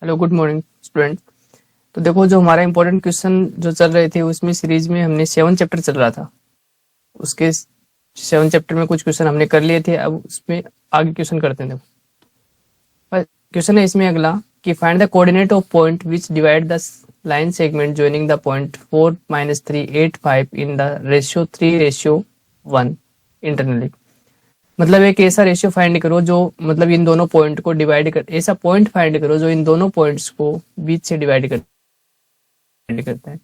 Hello, good morning student. तो देखो, जो हमारा इंपॉर्टेंट क्वेश्चन जो चल रहे थे उसमें सीरीज में हमने 7 चैप्टर चल रहा था। उसके 7 चैप्टर में कुछ क्वेश्चन हमने कर लिए थे। अब उसमें आगे क्वेश्चन करते हैं। देखो, क्वेश्चन है इसमें अगला कि find the coordinate of point which divide the line segment joining the point 4-3 8 5 in the ratio 3:1 internally. मतलब एक ऐसा रेशियो फाइंड करो जो मतलब इन दोनों पॉइंट को डिवाइड कर, ऐसा पॉइंट फाइंड करो जो इन दोनों पॉइंट्स को बीच से डिवाइड करता है।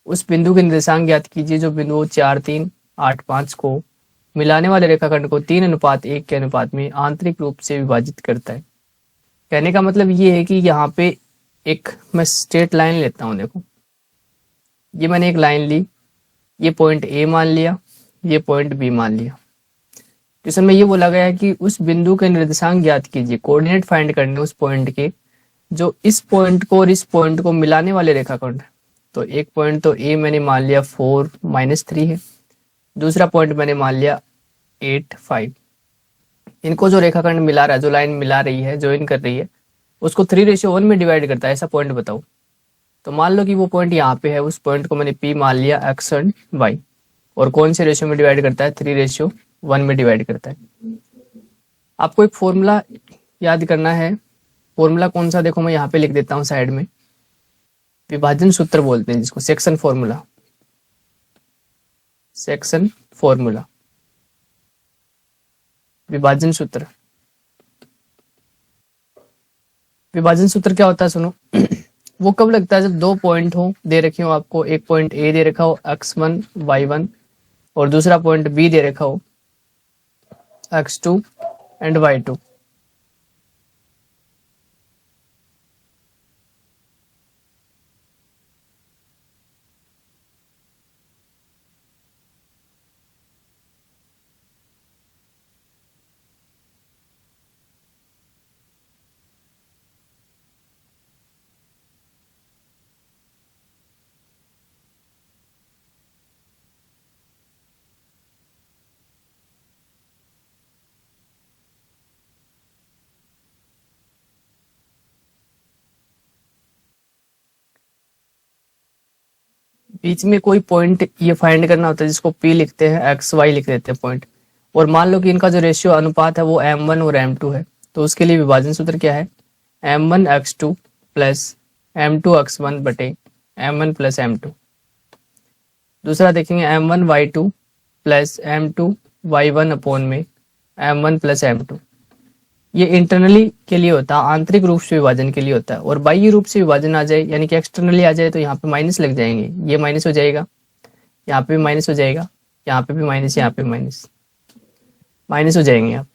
उस बिंदु के निर्देशांक ज्ञात कीजिए जो बिंदु 4-3-8-5 को मिलाने वाले रेखाखंड को 3:1 के अनुपात में आंतरिक रूप से विभाजित करता है। कहने का मतलब ये है कि यहाँ पे एक मैं स्ट्रेट लाइन लेता हूँ। देखो, ये मैंने एक लाइन ली, ये पॉइंट ए मान लिया, ये पॉइंट बी मान लिया। क्वेश्चन में ये बोला गया है कि उस बिंदु के निर्देशांक ज्ञात कीजिए, कोऑर्डिनेट फाइंड करने उस पॉइंट के जो इस पॉइंट को और इस पॉइंट को मिलाने वाले रेखाखंड। तो एक पॉइंट तो ए मैंने मान लिया 4-3 है, दूसरा पॉइंट मैंने मान लिया 8-5। इनको जो रेखाखंड मिला रहा है, जो लाइन मिला रही है, ज्वाइन कर रही है, उसको 3:1 में डिवाइड करता है। ऐसा पॉइंट बताओ। तो मान लो कि वो पॉइंट यहाँ पे है, उस पॉइंट को मैंने पी मान लिया, एक्स एंड वाई। और कौन से रेशियो में डिवाइड करता है? 3:1 में डिवाइड करता है। आपको एक फॉर्मूला याद करना है। फॉर्मूला कौन सा? देखो, मैं यहाँ पे लिख देता हूँ साइड में। विभाजन सूत्र बोलते हैं जिसको, सेक्शन फॉर्मूला। सेक्शन फॉर्मूला, विभाजन सूत्र। विभाजन सूत्र क्या होता है? सुनो। वो कब लगता है? जब दो पॉइंट हो, दे रखे हो आपको। एक पॉइंट ए दे रखा हो x1 y1, और दूसरा पॉइंट बी दे रखा हो x2 एंड y2। बीच में कोई पॉइंट ये फाइंड करना होता है जिसको P लिखते हैं, एक्स वाई लिख देते हैं पॉइंट। और मान लो कि इनका जो रेशियो अनुपात है वो m1 और m2 है। तो उसके लिए विभाजन सूत्र क्या है? m1x2 प्लस m2x1 बटे m1 प्लस m2। दूसरा देखेंगे m1y2 प्लस m2y1 अपॉन में m1 प्लस m2। ये इंटरनली के लिए होता है, आंतरिक रूप से विभाजन के लिए होता है। और बाह्य रूप से विभाजन आ जाए, यानी कि एक्सटर्नली आ जाए, तो यहाँ पे माइनस लग जाएंगे। ये माइनस हो जाएगा, यहाँ पे भी माइनस हो जाएगा, यहाँ पे भी माइनस, यहाँ पे माइनस, माइनस हो जाएंगे। आप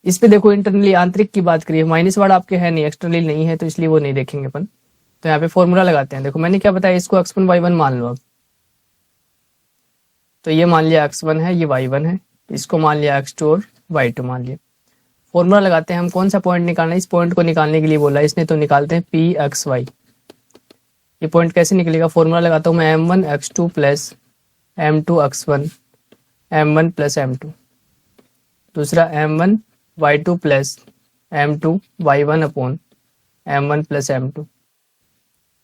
इस पे देखो, इंटरनली आंतरिक की बात करिए, माइनस वाला आपके है नहीं, एक्सटर्नली नहीं है, तो इसलिए वो नहीं देखेंगे अपन। तो यहाँ पे फॉर्मूला लगाते हैं। देखो, मैंने क्या बताया, इसको x1 y1 मान लो। अब तो ये मान लिया x1 है, ये y1 है, इसको मान लिया x2 और y2 मान लिया। फॉर्मूला लगाते हैं हम। कौन सा पॉइंट निकालना है? इस पॉइंट को निकालने के लिए बोला इसने, तो निकालते हैं पी एक्स वाई। ये पॉइंट कैसे निकलेगा? फॉर्मूला लगाता हूँ मैं, m1x2 plus m2x1 m1 plus m2। दूसरा m1y2 plus m2y1 upon m1 plus m2।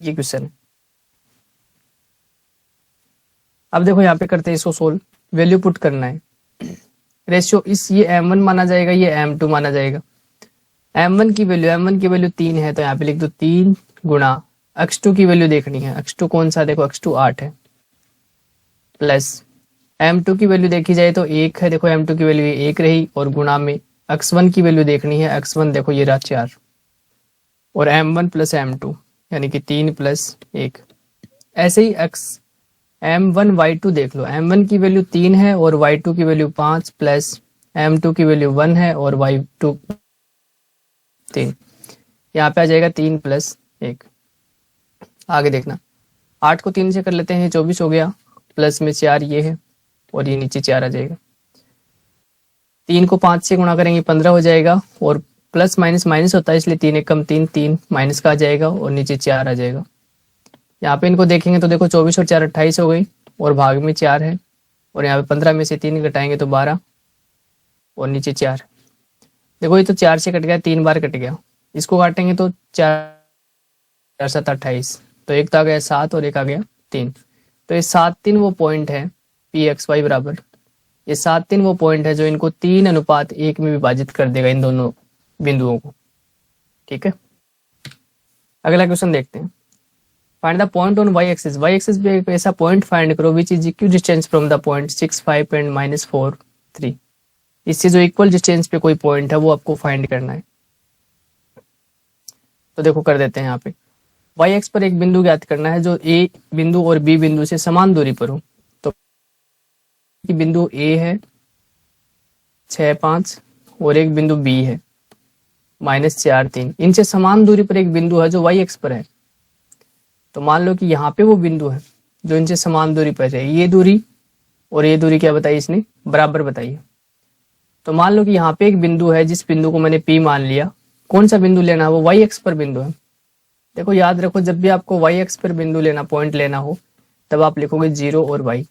ये क्वेश्चन है। अब देखो, यहाँ पे करते हैं इसको सोल्व। वैल्यू पुट करना है। रेशियो इस, ये m1 माना जाएगा, ये m2 माना जाएगा। m1 की वैल्यू 3 है, तो यहाँ पे लिख दो 3 गुणा x2 की वैल्यू देखनी है। x2 कौन सा? देखो, x2 8 है, प्लस m2 की वैल्यू देखी जाए तो 1 है। देखो, m2 की वैल्यू 1 रही, और गुणा में x1 की वैल्यू देखनी है। x1 देखो ये रहा 4, और m1 प्लस m2 यानी कि 3 प्लस 1। ऐसे ही m1y2 देख लो, m1 की वैल्यू 3 है और y2 की वैल्यू 5, प्लस m2 की वैल्यू 1 है और y2 3। यहाँ पे आ जाएगा 3 प्लस 1। आगे देखना, 8 को 3 से कर लेते हैं, 24 हो गया, प्लस में 4 ये है, और ये नीचे 4 आ जाएगा। 3 को 5 से गुणा करेंगे 15 हो जाएगा, और प्लस माइनस माइनस होता है, इसलिए 3 एक कम 3, 3 माइनस का आ जाएगा, और नीचे 4 आ जाएगा। यहाँ पे इनको देखेंगे तो देखो, 24 और 4 28 हो गई, और भाग में 4 है, और यहाँ पे 15 में से 3 घटाएंगे तो 12, और नीचे 4। देखो, ये तो 4 से कट गया, 3 बार कट गया। इसको काटेंगे तो 4 7 28, तो एक तो आ गया 7 और एक आ गया 3। तो ये 7 3 वो पॉइंट है पी एक्स वाई बराबर, ये 7 3 वो पॉइंट है जो इनको 3:1 में विभाजित कर देगा इन दोनों बिंदुओं को। ठीक है, अगला क्वेश्चन देखते हैं। Find the point on Y axis. Y axis पे एक ऐसा पॉइंट फाइंड करो which is equal distance from the point 6 5 and -4 3। इससे जो इक्वल डिस्टेंस पे कोई पॉइंट है वो आपको फाइंड करना है। तो देखो कर देते हैं यहाँ पे। वाई एक्स पर एक बिंदु ज्ञात करना है जो ए बिंदु और बी बिंदु से समान दूरी पर हो। तो बिंदु ए है 6 5 और एक बिंदु बी है -4 3। इनसे समान दूरी पर एक बिंदु है जो वाई एक्स पर है। तो मान लो कि यहाँ पे वो बिंदु है जो इनसे समान दूरी पर है, ये दूरी और ये दूरी क्या बताई इसने, बराबर बताई है। तो मान लो कि यहाँ पे एक बिंदु है जिस बिंदु को मैंने पी मान लिया। कौन सा बिंदु लेना है, वो वाई एक्स पर बिंदु है। देखो याद रखो, जब भी आपको वाई एक्स पर बिंदु लेना, पॉइंट लेना हो, तब आप लिखोगे 0 और वाई।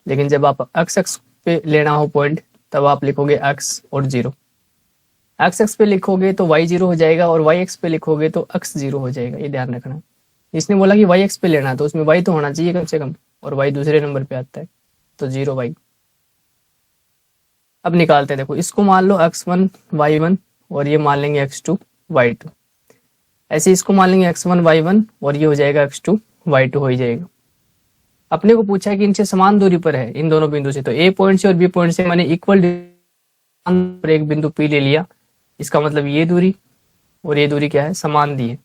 लेकिन जब आप एक्स एक्स पे लेना हो पॉइंट, तब आप लिखोगे एक्स और 0। एक्स एक्स पे लिखोगे तो वाई 0 हो जाएगा और वाई एक्स पे लिखोगे तो एक्स 0 हो जाएगा, ये ध्यान रखना। इसने बोला कि वाई एक्स पे लेना है तो उसमें वाई तो होना चाहिए कम से कम, और वाई दूसरे नंबर पे आता है, तो 0 वाई। अब निकालते हैं। देखो इसको मान लो x1 y1 और ये मान लेंगे x2 y2। ऐसे इसको मान लेंगे x1 y1 और ये हो जाएगा x2 y2 हो ही जाएगा। अपने को पूछा है कि इनसे समान दूरी पर है इन दोनों बिंदु से, तो ए पॉइंट से और बी पॉइंट से मैंने इक्वल पर एक बिंदु पी ले लिया। इसका मतलब ये दूरी और ये दूरी क्या है, समान दी है।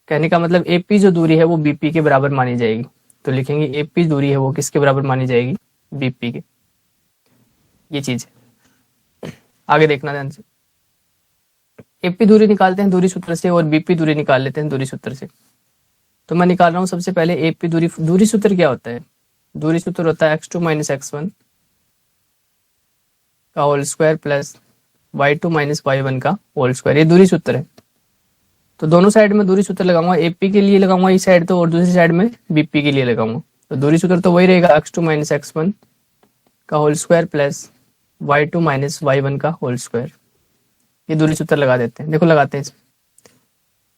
कहने का मतलब एपी जो दूरी है वो बीपी के बराबर मानी जाएगी। तो लिखेंगे एपी दूरी है वो किसके बराबर मानी जाएगी, बीपी के। ये चीज है, आगे देखना ध्यान से। एपी दूरी निकालते हैं दूरी सूत्र से और बीपी दूरी निकाल लेते हैं दूरी सूत्र से। तो मैं निकाल रहा हूं सबसे पहले एपी दूरी। दूरी सूत्र क्या होता है, दूरी सूत्र होता है x2 - x1 का whole square plus y2 - y1 का होल स्क्वायर, ये दूरी सूत्र है। तो दोनों साइड में दूरी सूत्र लगाऊंगा, एपी के लिए लगाऊंगा इस साइड तो, और दूसरी साइड में बीपी के लिए लगाऊंगा। तो दूरी सूत्र तो वही रहेगा x2 - x1 का whole square plus y2 - y1 का होल स्क्वायर। ये दूरी सूत्र लगा देते हैं। देखो लगाते हैं।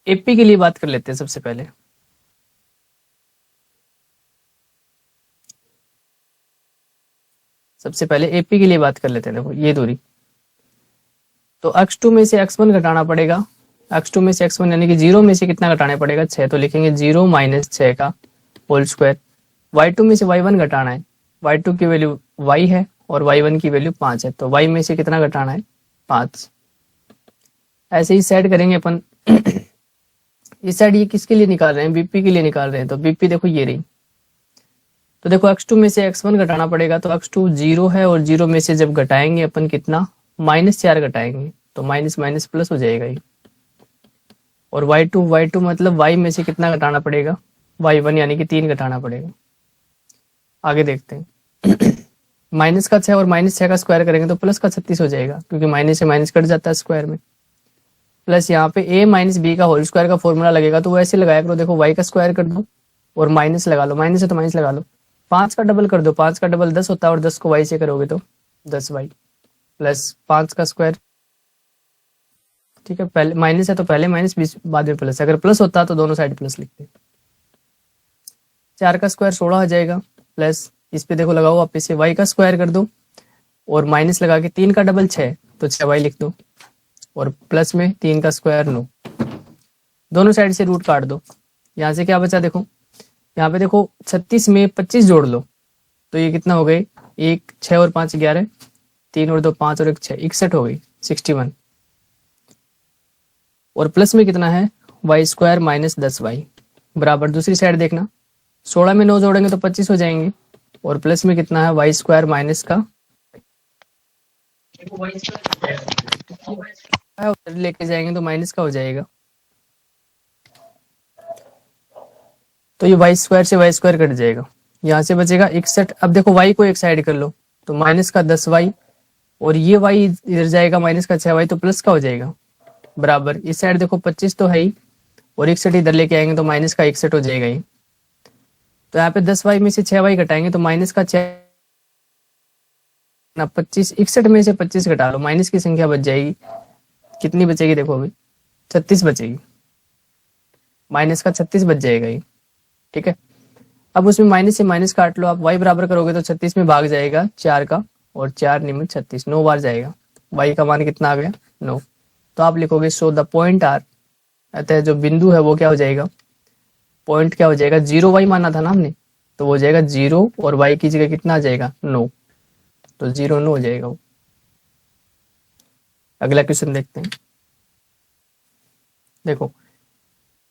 एपी के लिए बात कर लेते हैं सबसे पहले। सबसे पहले एपी के लिए बात कर लेते हैं। देखो ये दूरी, तो x2 में से x1 घटाना पड़ेगा। x2 में से x1 यानी कि 0 में से कितना घटाना पड़ेगा, 6। तो लिखेंगे 0 - 6 का होल स्क्वायर। y2 में से y1 घटाना है, y2 की वैल्यू y है और y1 की वैल्यू 5 है, तो y में से कितना घटाना है, 5। ऐसे ही सेट करेंगे अपन। इस साइड ये किसके लिए निकाल रहे हैं, बीपी के लिए निकाल रहे हैं। तो बीपी देखो ये रही। तो देखो x2 में से x1 घटाना पड़ेगा, तो x2 0 है और 0 में से जब घटाएंगे अपन कितना, -4 घटाएंगे, तो माइनस माइनस प्लस हो जाएगा ये। और y2 मतलब y में से कितना घटाना पड़ेगा, y1 यानी कि 3 घटाना पड़ेगा। आगे देखते हैं। माइनस का 6 और -6 का स्क्वायर करेंगे तो प्लस का 36 हो जाएगा, क्योंकि माइनस से माइनस कट जाता है स्क्वायर में। प्लस यहाँ पे a - b का होल स्क्वायर का फॉर्मूला लगेगा, तो वो ऐसे लगाया करो। देखो y का स्क्वायर कर दो और माइनस लगा लो, माइनस है तो माइनस लगा लो। 5 का डबल कर दो, 5 का डबल 10 होता है और 10 को y से करोगे तो 10y प्लस 5 का स्क्वायर। ठीक है, पहले माइनस है तो पहले माइनस, बाद में प्लस। अगर प्लस होता तो दोनों साइड प्लस लिखते। 4 का स्क्वायर 16 हो जाएगा, प्लस इस पे देखो लगाओ आप, इसे y का स्क्वायर कर दो और माइनस लगा के 3 का डबल 6, तो 6y लिख दो, और प्लस में 3 का स्क्वायर 9। दोनों साइड से रूट काट दो। यहाँ से क्या बचा, देखो यहाँ पे देखो 36 में 25 जोड़ लो, तो ये कितना हो गए, 1 6 और 5 11, 3 और 2 5 और 1 6, 61 हो गई, 61। और प्लस में कितना है, वाई स्क्वायर माइनस 10y बराबर। दूसरी साइड देखना, 16 में 9 जोड़ेंगे तो 25 हो जाएंगे, और प्लस में कितना है, वाई स्क्वायर माइनस का लेके जाएंगे तो माइनस का हो जाएगा, तो ये वाई स्क्वायर से वाई स्क्वायर कट जाएगा। यहाँ से बचेगा 61। अब देखो y को एक साइड कर लो, तो माइनस का 10y, और ये y इधर जाएगा माइनस का 6y, तो प्लस का हो जाएगा बराबर। इस साइड देखो 25 तो है ही, और 61 इधर लेके आएंगे तो माइनस का 61 हो जाएगा ये। तो यहाँ पे 10y में से 6y घटाएंगे तो माइनस का 6 ना 25, 61 में से 25 घटा लो, माइनस की संख्या बच जाएगी। कितनी बचेगी देखो अभी, 36 बचेगी। माइनस का 36 बच जाएगा ये, ठीक है। अब उसमें माइनस से माइनस काट लो आप, y बराबर करोगे तो 36 में भाग जाएगा 4 का, और 4 निम्न 36, 9 बार जाएगा। y का मान कितना आ गया 9। तो आप लिखोगे सो द पॉइंट आर, अतः जो बिंदु है वो क्या हो जाएगा, पॉइंट क्या हो जाएगा, 0y माना था ना हमने, तो वो हो जाएगा 0 और y की जगह कितना आ जाएगा 9, तो 0 9 हो जाएगा वो। अगला क्वेश्चन देखते हैं। देखो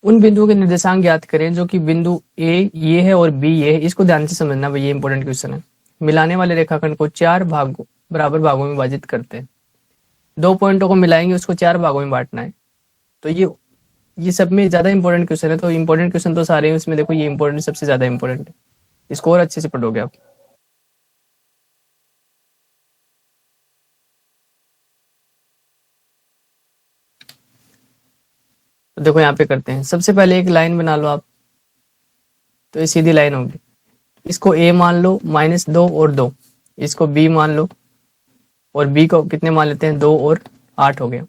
उन बिंदुओं के निर्देशांक ज्ञात करें जो कि बिंदु ए ये है और बी ये है। इसको ध्यान से समझना भाई, ये इंपॉर्टेंट क्वेश्चन है। मिलाने वाले रेखाखंड को 4 भागों बराबर भागों में विभाजित करते हैं। 2 पॉइंटों को मिलाएंगे, उसको 4 भागों में बांटना है। तो ये सब में ज्यादा इंपॉर्टेंट क्वेश्चन है। तो इंपॉर्टेंट क्वेश्चन तो सारे हैं उसमें, देखो ये इंपॉर्टेंट सबसे ज्यादा इंपॉर्टेंट है, इसको और अच्छे से पढ़ोगे आप। तो देखो यहाँ पे करते हैं। सबसे पहले एक लाइन बना लो आप, तो ये सीधी लाइन होगी। इसको a मान लो -2 और 2, इसको b मान लो, और b को कितने मान लेते हैं 2 और 8 हो गया।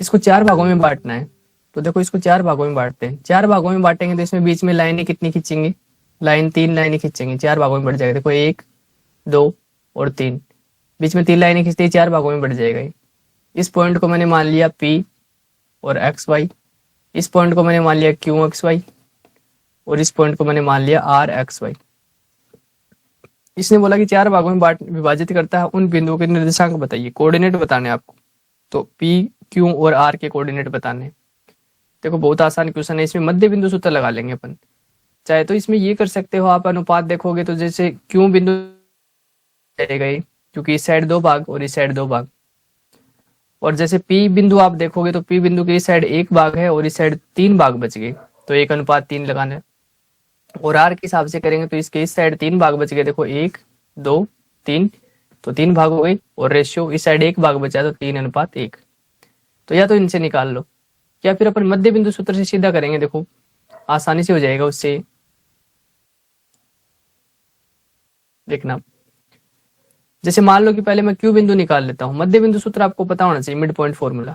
इसको 4 भागों में बांटना है। तो देखो इसको 4 भागों में बांटते हैं। 4 भागों में बांटेंगे तो इसमें बीच में लाइनें कितनी खींचेंगे, लाइन 3 लाइनें खींचेंगे, 4 भागों में बढ़ जाएगा। देखो 1 2 और 3, बीच में 3 लाइनें खींचते ही 4 भागों में बढ़ जाएगा। इस पॉइंट को मैंने मान लिया P और XY, इस पॉइंट को मैंने मान लिया QXY, और इस पॉइंट को मैंने मान लिया RXY। इसने बोला कि 4 भागों में विभाजित करता है, उन बिंदुओं के निर्देशांक बताइए, कोऑर्डिनेट बताने आपको। तो P Q और R के कोऑर्डिनेट बताने। देखो बहुत आसान क्वेश्चन है, इसमें मध्य बिंदु सूत्र लगा लेंगे अपन। चाहे तो इसमें ये कर सकते हो आप, अनुपात देखोगे तो जैसे Q बिंदु जाएगा ये, क्योंकि इस साइड 2 भाग और इस साइड 2 भाग। और जैसे P बिंदु आप देखोगे तो P बिंदु के इस साइड 1 भाग है और इस साइड 3 भाग बच गए, तो 1:3 लगाना है। और R के हिसाब से करेंगे तो इसके इस साइड 3 भाग बच गए, देखो 1 2 3, तो 3 भाग हो गई, और रेशियो इस साइड 1 भाग बचा तो 3:1। तो या तो इनसे निकाल लो, या फिर अपन मध्य बिंदु सूत्र से सीधा करेंगे। देखो आसानी से हो जाएगा उससे, देखना। जैसे मान लो कि पहले मैं Q बिंदु निकाल लेता हूं। मध्य बिंदु सूत्र आपको पता होना चाहिए, midpoint formula.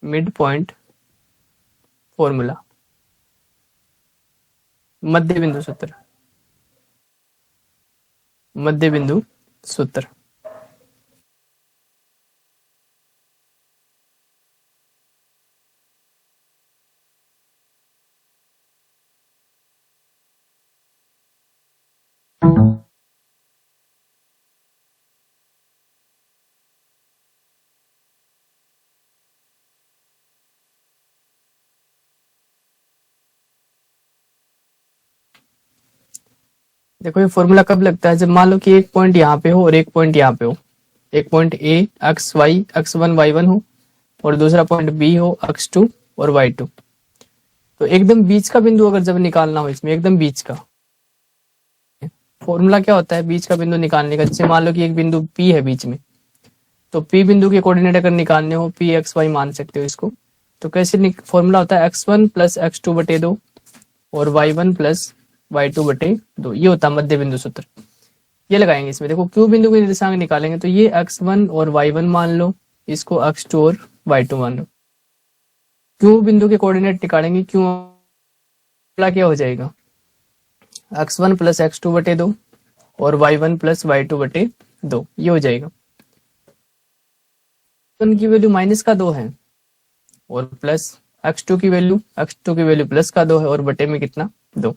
Midpoint formula, मध्य बिंदु सूत्र, मध्य बिंदु सूत्र। देखो ये फॉर्मूला कब लगता है, जब मान लो कि एक पॉइंट यहाँ पे हो और एक पॉइंट यहाँ पे हो। एक पॉइंट A x1 y1 हो, और दूसरा पॉइंट B हो x2 और y2। तो एकदम बीच का बिंदु अगर जब निकालना हो इसमें, एकदम बीच का फॉर्मूला क्या होता है बीच का बिंदु निकालने का। जैसे मान लो कि एक बिंदु P है बीच में, तो P बिंदु के कोऑर्डिनेट अगर निकालने हो, Pxy मान सकते हो इसको। तो कैसे फॉर्मूला होता है x1 + x2/2 और y1 + y2/2, ये होता है मध्य बिंदु सूत्र। ये लगाएंगे इसमें। देखो Q बिंदु के निर्देशांक निकालेंगे तो ये x1 और y1 मान लो, इसको x2 और y2 मान लो। Q बिंदु के कोऑर्डिनेट निकालेंगे, Q क्या हो जाएगा, x1 + x2/2 और y1 + y2/2, ये हो जाएगा। की वैल्यू -2 है, और प्लस x2 की वैल्यू +2 है, और बटे में कितना 2।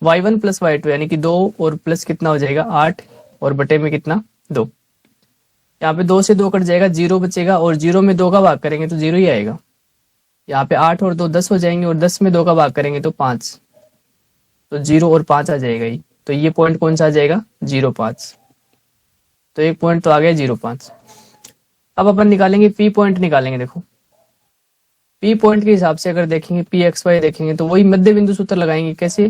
y1 + y2 यानी कि 2 और प्लस कितना हो जाएगा 8, और बटे में कितना 2। यहाँ पे 2 से 2 कट जाएगा, 0 बचेगा, और 0 में 2 का भाग करेंगे तो 0 ही आएगा। यहाँ पे 8 और 2 10 हो जाएंगे, और 10 में 2 का भाग करेंगे तो 5, तो 0 और 5 आ जाएगा ही। तो ये पॉइंट कौन सा आ जाएगा 0 5। तो एक पॉइंट तो आ गया 0 5। अब अपन निकालेंगे P पॉइंट निकालेंगे। देखो P पॉइंट के हिसाब से अगर देखेंगे Pxy देखेंगे तो वही मध्य बिंदु सूत्र लगाएंगे। कैसे,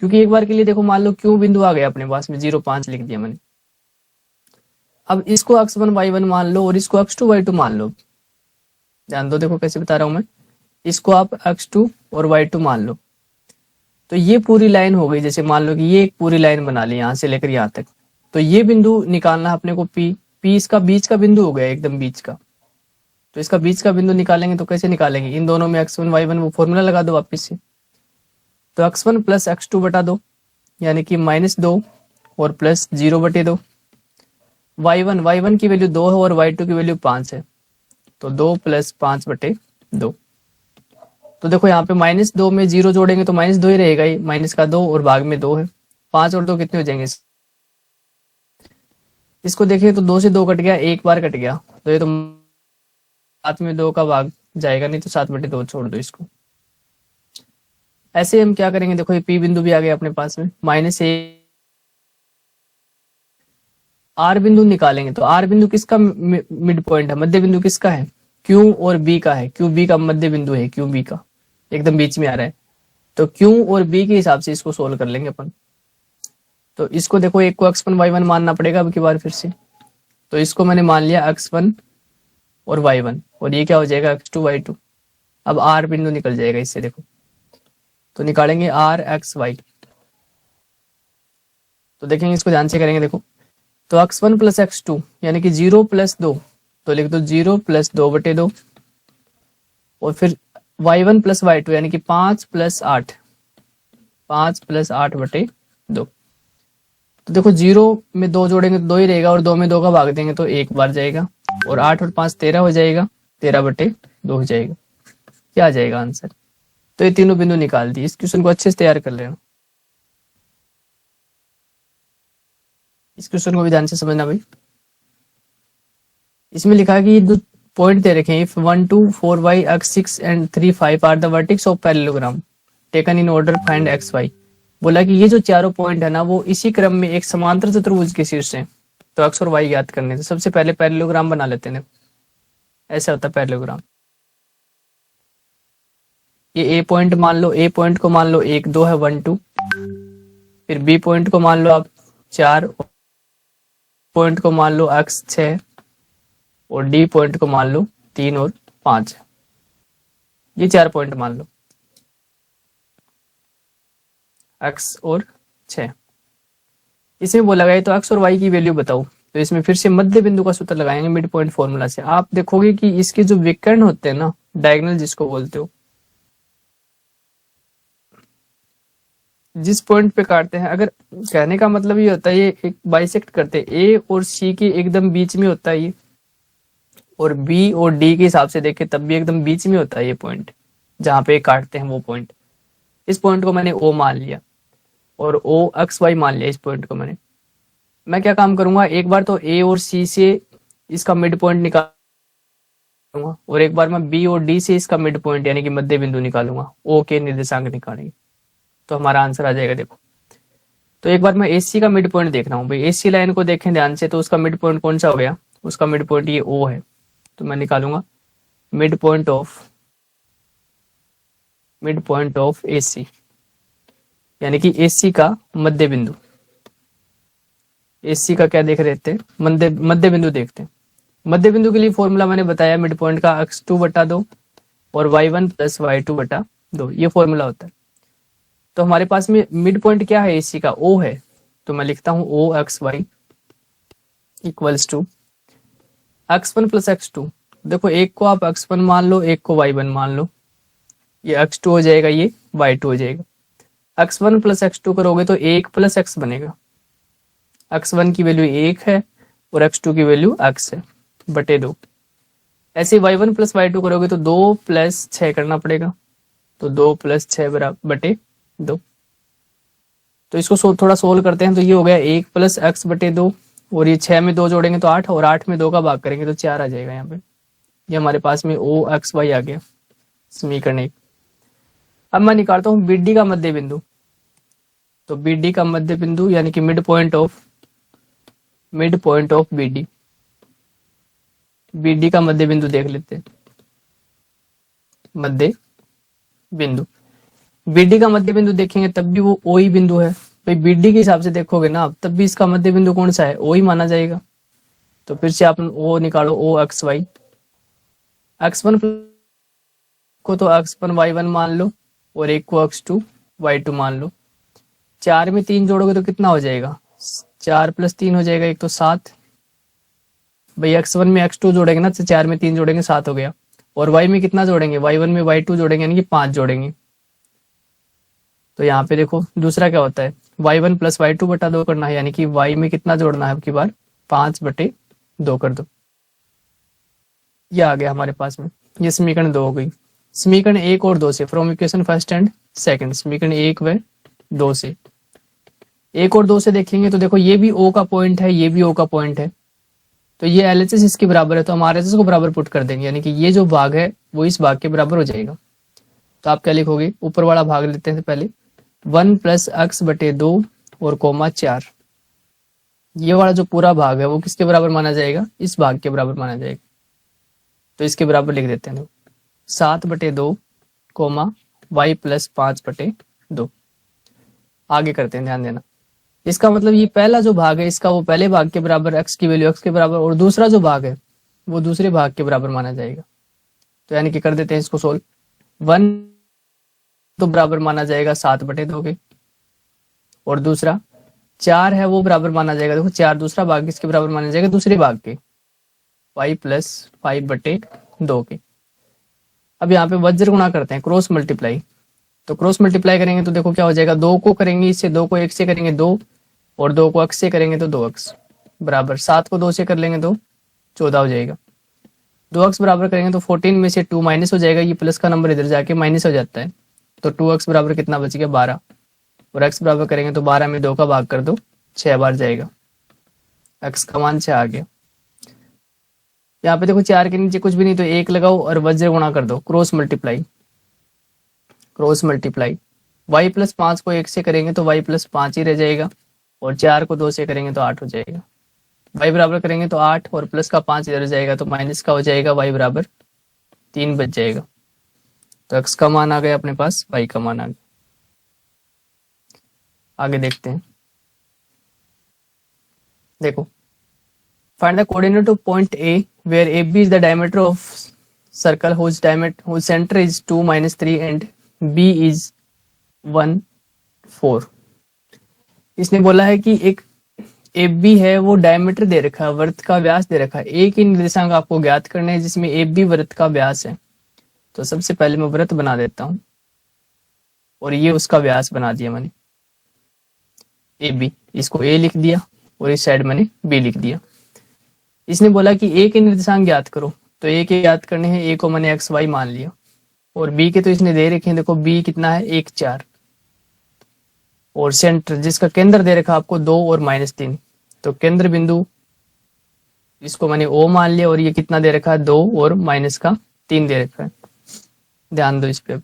क्योंकि एक बार के लिए देखो मान लो Q बिंदु आ गया अपने पास में, 0 5 लिख दिया मैंने। अब इसको x1 y1 मान लो और इसको x2 y2 मान लो। ध्यान दो, देखो कैसे बता रहा हूं मैं। इसको आप x2 और y2 मान लो, तो ये पूरी लाइन हो गई। जैसे मान लो कि ये एक पूरी लाइन बना ली यहाँ से लेकर यहाँ तक, तो ये बिंदु निकालना अपने को P इसका बीच का बिंदु हो गया, एकदम बीच का। तो इसका बीच का बिंदु निकालेंगे तो कैसे निकालेंगे, इन दोनों में x1 y1 वो फॉर्मूला लगा दो वापस से। तो x1 प्लस x2 बटा 2 यानी कि -2 और प्लस 0 बटे 2। y1 की वैल्यू 2 है और y2 की वैल्यू 5 है, तो 2 प्लस 5 बटे 2। तो देखो यहाँ पे -2 में 0 जोड़ेंगे तो -2 ही रहेगा, ही माइनस का 2 और भाग में 2 है, 5 और 2 कितने हो जाएंगे। इसको देखिए तो 2 से 2 कट गया, एक बार कट गया, तो ये तो 7 में 2 का भाग जाएगा नहीं, तो 7 बटे 2 छोड़ दो इसको। ऐसे हम क्या करेंगे, देखो ये P बिंदु भी आ गया अपने पास में, -1 R बिंदु निकालेंगे। तो R बिंदु किसका मिड पॉइंट है, मध्य बिंदु किसका है, Q और B का है। Q B का मध्य बिंदु है, Q B का एकदम बीच में आ रहा है, तो Q और B के हिसाब से इसको सोल्व कर लेंगे अपन। तो इसको देखो एक को x1 y1 मानना पड़ेगा अब की बार फिर से, तो इसको मैंने मान लिया x1 और y1, और ये क्या हो जाएगा x2 y2। अब R बिंदु निकल जाएगा इससे, देखो तो निकालेंगे R x y। तो देखेंगे इसको ध्यान से करेंगे, देखो तो x1 प्लस x2 यानी कि 0 प्लस 2, तो लिख दो 0 प्लस 2 बटे 2, और फिर y1 प्लस y2 यानी कि 5 प्लस 8, 5 प्लस 8 बटे 2। तो देखो 0 में 2 जोड़ेंगे तो 2 ही रहेगा, और 2 में 2 का भाग देंगे तो एक बार जाएगा, और 8 और 5 13 हो जाएगा, 13 बटे 2 हो जाएगा। क्या आ जाएगा आंसर। तो ये तीनों बिंदु निकाल दिए। इस क्वेश्चन को अच्छे से तैयार कर लेना, इस क्वेश्चन को भी ध्यान से समझना भाई। इसमें लिखा है कि दो पॉइंट दे रखे हैं, if 1 2 4 y x 6 and 3 5 are the vertex of parallelogram taken in order find X Y. बोला कि ये जो चारों पॉइंट है ना वो इसी क्रम में एक समांतर चतुर्भुज के शीर्ष हैं, तो एक्स और वाई ज्ञात करने। तो सबसे पहले पैरेललोग्राम बना लेते हैं, ऐसा होता है पैरेललोग्राम। ये ए पॉइंट मान लो, ए पॉइंट को मान लो 1 2 है 1 2, फिर बी पॉइंट को मान लो आप 4, पॉइंट को मान लो x 6, और डी पॉइंट को मान लो 3 और 5। ये 4 पॉइंट मान लो x और 6। इसमें बोला गया तो x और y की वैल्यू बताओ। तो इसमें फिर से मध्य बिंदु का सूत्र लगाएंगे मिड पॉइंट फॉर्मूला से। आप देखोगे कि इसके जो विकर्ण होते हैं ना, डायगोनल जिसको बोलते हो, जिस पॉइंट पे काटते हैं, अगर कहने का मतलब ये होता है ये एक बाइसेक्ट करते हैं, ए और सी के एकदम बीच में होता है ये, और बी और डी के हिसाब से देखें तब भी एकदम बीच में होता है ये पॉइंट, जहां पे काटते हैं वो पॉइंट। इस पॉइंट को मैंने ओ मान लिया और ओ एक्स वाई मान लिया इस पॉइंट को मैंने। मैं क्या काम करूंगा, एक बार तो ए और सी से इसका मिड पॉइंट निकालूंगा, और एक बार मैं बी और डी से इसका मिड पॉइंट यानी कि मध्य बिंदु निकालूंगा, ओ के निर्देशांक निकालेंगे तो हमारा आंसर आ जाएगा। देखो तो एक बार मैं एसी का मिड पॉइंट देख रहा हूँ भाई, एसी लाइन को देखें ध्यान से, तो उसका मिड पॉइंट कौन सा हो गया, उसका मिड पॉइंट ये ओ है, तो मैं निकालूंगा मिड पॉइंट ऑफ एसी यानी कि एसी का मध्य बिंदु। एसी का क्या देख रहे थे, मध्य बिंदु देखते हैं। मध्य बिंदु के लिए फॉर्मूला मैंने बताया मिड पॉइंट का x2 बटा 2 और y1 प्लस y2 बटा 2, ये फॉर्मूला होता है। तो हमारे पास में मिड पॉइंट क्या है, एसी का ओ है, तो मैं लिखता हूं O X Y equals to x1 plus x2। देखो एक को आप x1 मान लो, एक को y1 मान लो, ये x2 हो जाएगा, ये y2 हो जाएगा। x1 प्लस x2 करोगे तो 1 प्लस x बनेगा, x1 की वैल्यू 1 है और x2 की वैल्यू x है बटे 2। ऐसे y1 प्लस y2 करोगे तो 2 प्लस 6 करना पड़ेगा, तो 2 प्लस 6 बराबर बटे 2। तो इसको थोड़ा सोल्व करते हैं, तो ये हो गया 1 प्लस x बटे 2, और ये 6 में 2 जोड़ेंगे तो 8, और 8 में 2 का भाग करेंगे तो 4 आ जाएगा यहाँ पे। ये हमारे पास में ओ एक्स वाई आ गया समीकरण 1। अब मैं निकालता हूँ बीडी का मध्य बिंदु। तो बीडी का मध्य बिंदु यानी कि mid point of BD, BD का मध्य बिंदु देख लेते हैं। मध्य बिंदु, बीडी का मध्य बिंदु देखेंगे तब भी वो ओ ही बिंदु है भाई। बीडी के हिसाब से देखोगे ना आप, तब भी इसका मध्य बिंदु कौन सा है, ओ ही माना जाएगा। तो फिर से आप ओ निकालो, ओ एक्स वाई, x1 को तो x1 y1 मान लो, और एक को x2 y2 मान लो। 4 में 3 जोड़ोगे तो कितना हो जाएगा, 4 प्लस 3 हो जाएगा, एक तो 7 भाई x1 में x2 जोड़ेंगे ना तो 4 में 3 जोड़ेंगे 7 हो गया, और y में कितना जोड़ेंगे, y1 में y2 जोड़ेंगे यानी कि 5 जोड़ेंगे। तो यहाँ पे देखो दूसरा क्या होता है, y1 प्लस y2 बटा 2 करना है, यानी कि y में कितना जोड़ना है, अब की बार 5/2 कर दो। ये आ गया हमारे पास में, ये समीकरण 2 हो गई। समीकरण 1 और 2 से, from equation first and second, समीकरण 1 व 2 से, 1 और 2 से देखेंगे तो देखो ये भी O का पॉइंट है, ये भी O का पॉइंट है, तो ये LHS इसके बराबर है, तो हम RHS को बराबर पुट कर देंगे, यानी कि ये जो भाग है वो इस भाग के बराबर हो जाएगा। तो आप क्या लिखोगे, ऊपर वाला भाग लेते हैं पहले, 1 + x/2 और कोमा 4, ये वाला जो पूरा भाग है वो किसके बराबर माना जाएगा, इस भाग के बराबर माना जाएगा। तो इसके बराबर लिख देते हैं 7/2 कोमा y + 5/2। आगे करते हैं, ध्यान देना, इसका मतलब ये पहला जो भाग है इसका वो पहले भाग के बराबर, x की वैल्यू x के बराबर, और दूसरा जो भाग है वो दूसरे भाग के बराबर माना जाएगा। तो यानी कि कर देते हैं इसको सोल्व, 1 तो बराबर माना जाएगा 7/2 के, और दूसरा 4 है वो बराबर माना जाएगा, देखो 4 दूसरा भाग किसके बराबर माना जाएगा, दूसरे भाग के, y + 5/2 के। अब यहाँ पे वज्र गुणा करते हैं, क्रॉस मल्टीप्लाई, तो क्रॉस मल्टीप्लाई करेंगे तो देखो क्या हो जाएगा, 2 को करेंगे इससे, 2 को 1 से करेंगे 2, और 2 को x से करेंगे तो 2x बराबर, 7 को 2 से कर लेंगे तो 14 हो जाएगा, 2x बराबर करेंगे तो 14 में से 2 माइनस हो जाएगा, ये प्लस का नंबर इधर जाके माइनस हो जाता है, तो 2x बराबर कितना बच गया 12, और x बराबर करेंगे तो 12 में 2 का भाग कर दो, 6 बार जाएगा, x का मान 6 आ गया। यहाँ पे देखो 4 के नीचे कुछ भी नहीं तो 1 लगाओ और वज्र गुणा कर दो, cross multiply, cross multiply, y + 5 को 1 से करेंगे तो y + 5 ही रह जाएगा, और 4 को 2 से करेंगे तो 8 हो जाएगा, y बराबर करेंगे तो 8 और प्लस का 5 इधर जाएगा तो माइनस का हो जाएगा, y बराबर 3 बच जाएगा। तो x का मान आ गया अपने पास, y का मान आ गया। आगे देखते हैं, देखो, find the coordinate of point A where AB is the diameter of circle whose center is 2 - 3 and B is 1 4। इसने बोला है कि एक AB है वो डायमीटर दे रखा है, वृत्त का व्यास दे रखा है, एक ही निर्देशांक आपको ज्ञात करने हैं जिसमें AB वृत्त का व्यास है। तो सबसे पहले मैं वृत्त बना देता हूं, और ये उसका व्यास बना दिया मैंने AB, इसको A लिख दिया और इस साइड मैंने B लिख दिया। इसने बोला कि A के निर्देशांक ज्ञात करो, तो A के ज्ञात करने हैं, A को मैंने XY मान लिया, और B के तो इसने दे रखे हैं, देखो B कितना है 1 4, और सेंटर जिसका केंद्र दे रखा आपको 2 और -3, तो केंद्र बिंदु इसको मैंने O मान लिया, और ये कितना दे रखा है 2 और -3 दे रखा है, ध्यान दो इस पे।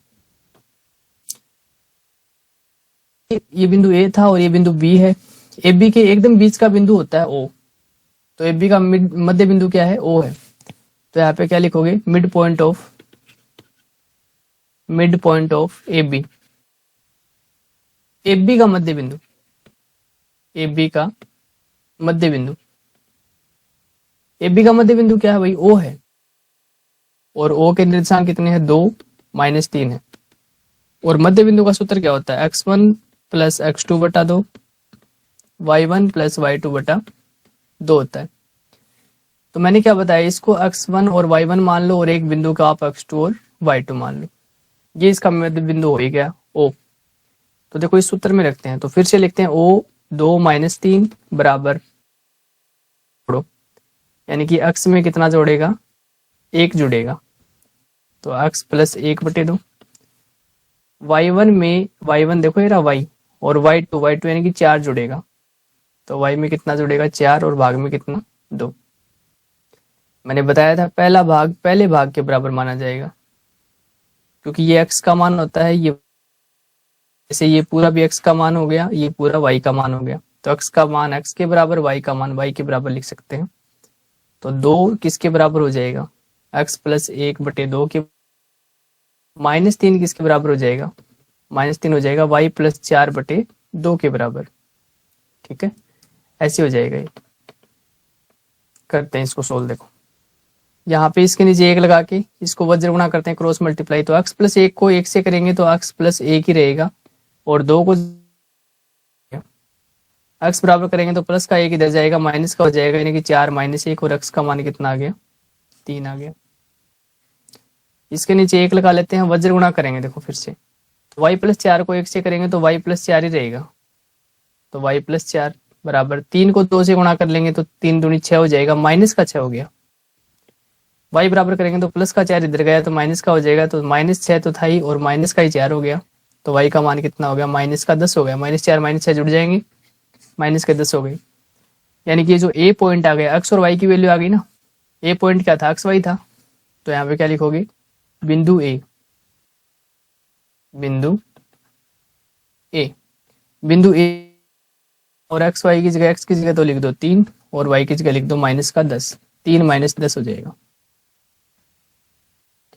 ये बिंदु A था और ये बिंदु B है, AB के एकदम बीच का बिंदु होता है O, तो AB का मध्य बिंदु क्या है, O है। तो यहाँ पे क्या लिखोगे, mid point of AB, AB का मध्य बिंदु, AB का मध्य बिंदु, AB का मध्य बिंदु क्या है भाई, O है, और O के निर्देशांक कितने हैं 2 -3 है, और मध्य बिंदु का सूत्र क्या होता है, x1 + x2/2 y1 + y2/2 होता है। तो मैंने क्या बताया, इसको x1 और y1 मान लो, और एक बिंदु का आप x2 और y2 मान लो, ये इसका मध्य बिंदु हो ही गया O। तो देखो इस सूत्र में रखते हैं, तो फिर से लिखते हैं O 2 - 3 बराबर, यानी कि x में कितना जोड़ेगा, 1 जुड़ेगा, तो x + 1/2, y1 में, y1 देखो ये रहा y, और y2 यानी कि 4 जुड़ेगा, तो y में कितना जुड़ेगा 4, और भाग में कितना 2। मैंने बताया था पहला भाग पहले भाग के बराबर माना जाएगा, क्योंकि ये x का मान होता है, ये जैसे ये पूरा भी x का मान हो गया, ये पूरा y का मान हो गया, तो x का मान x के बराबर, y का मान y के बराबर लिख सकते हैं। तो 2 किसके बराबर हो जाएगा, x + 1/2 के, -3 किसके बराबर हो जाएगा, -3 हो जाएगा y + 4/2 के बराबर, ठीक है, ऐसे हो जाएगा ये। करते हैं इसको सोल्व, देखो यहाँ पे इसके नीचे 1 लगा के इसको वज्र गुणा करते हैं, क्रॉस मल्टीप्लाई, तो x + 1 को 1 से करेंगे तो x + 1 ही रहेगा, और 2 को x बराबर करेंगे तो प्लस का 1 इधर जाएगा, माइनस का हो जाएगा, यानी कि 4 माइनस 1 और x का मान कितना आ गया, 3 आ गया। इसके नीचे 1 लगा लेते हैं, वज्र गुणा करेंगे देखो फिर से, तो y प्लस 4 को 1 से करेंगे तो y प्लस 4 ही रहेगा, तो y प्लस 4 बराबर 3 को 2 से गुणा कर लेंगे तो 3 दूनी 6 हो जाएगा, माइनस का 6 हो गया। y बराबर करेंगे तो प्लस का 4 इधर गया तो माइनस का हो जाएगा, तो -6 तो था ही और माइनस का ही 4 हो गया, तो y का मान कितना हो गया, माइनस का 10 हो गया। -4 -6 जुड़ जाएंगे, माइनस के 10 हो गई। यानी कि जो a पॉइंट आ गया, x और y की वैल्यू आ गई ना, a पॉइंट क्या था, x y था, तो यहाँ पे क्या लिखोगे, बिंदु a, बिंदु a, बिंदु a, और एक्स वाई की जगह, एक्स की जगह तो लिख दो 3 और वाई की जगह लिख दो -10, 3 - 10 हो जाएगा।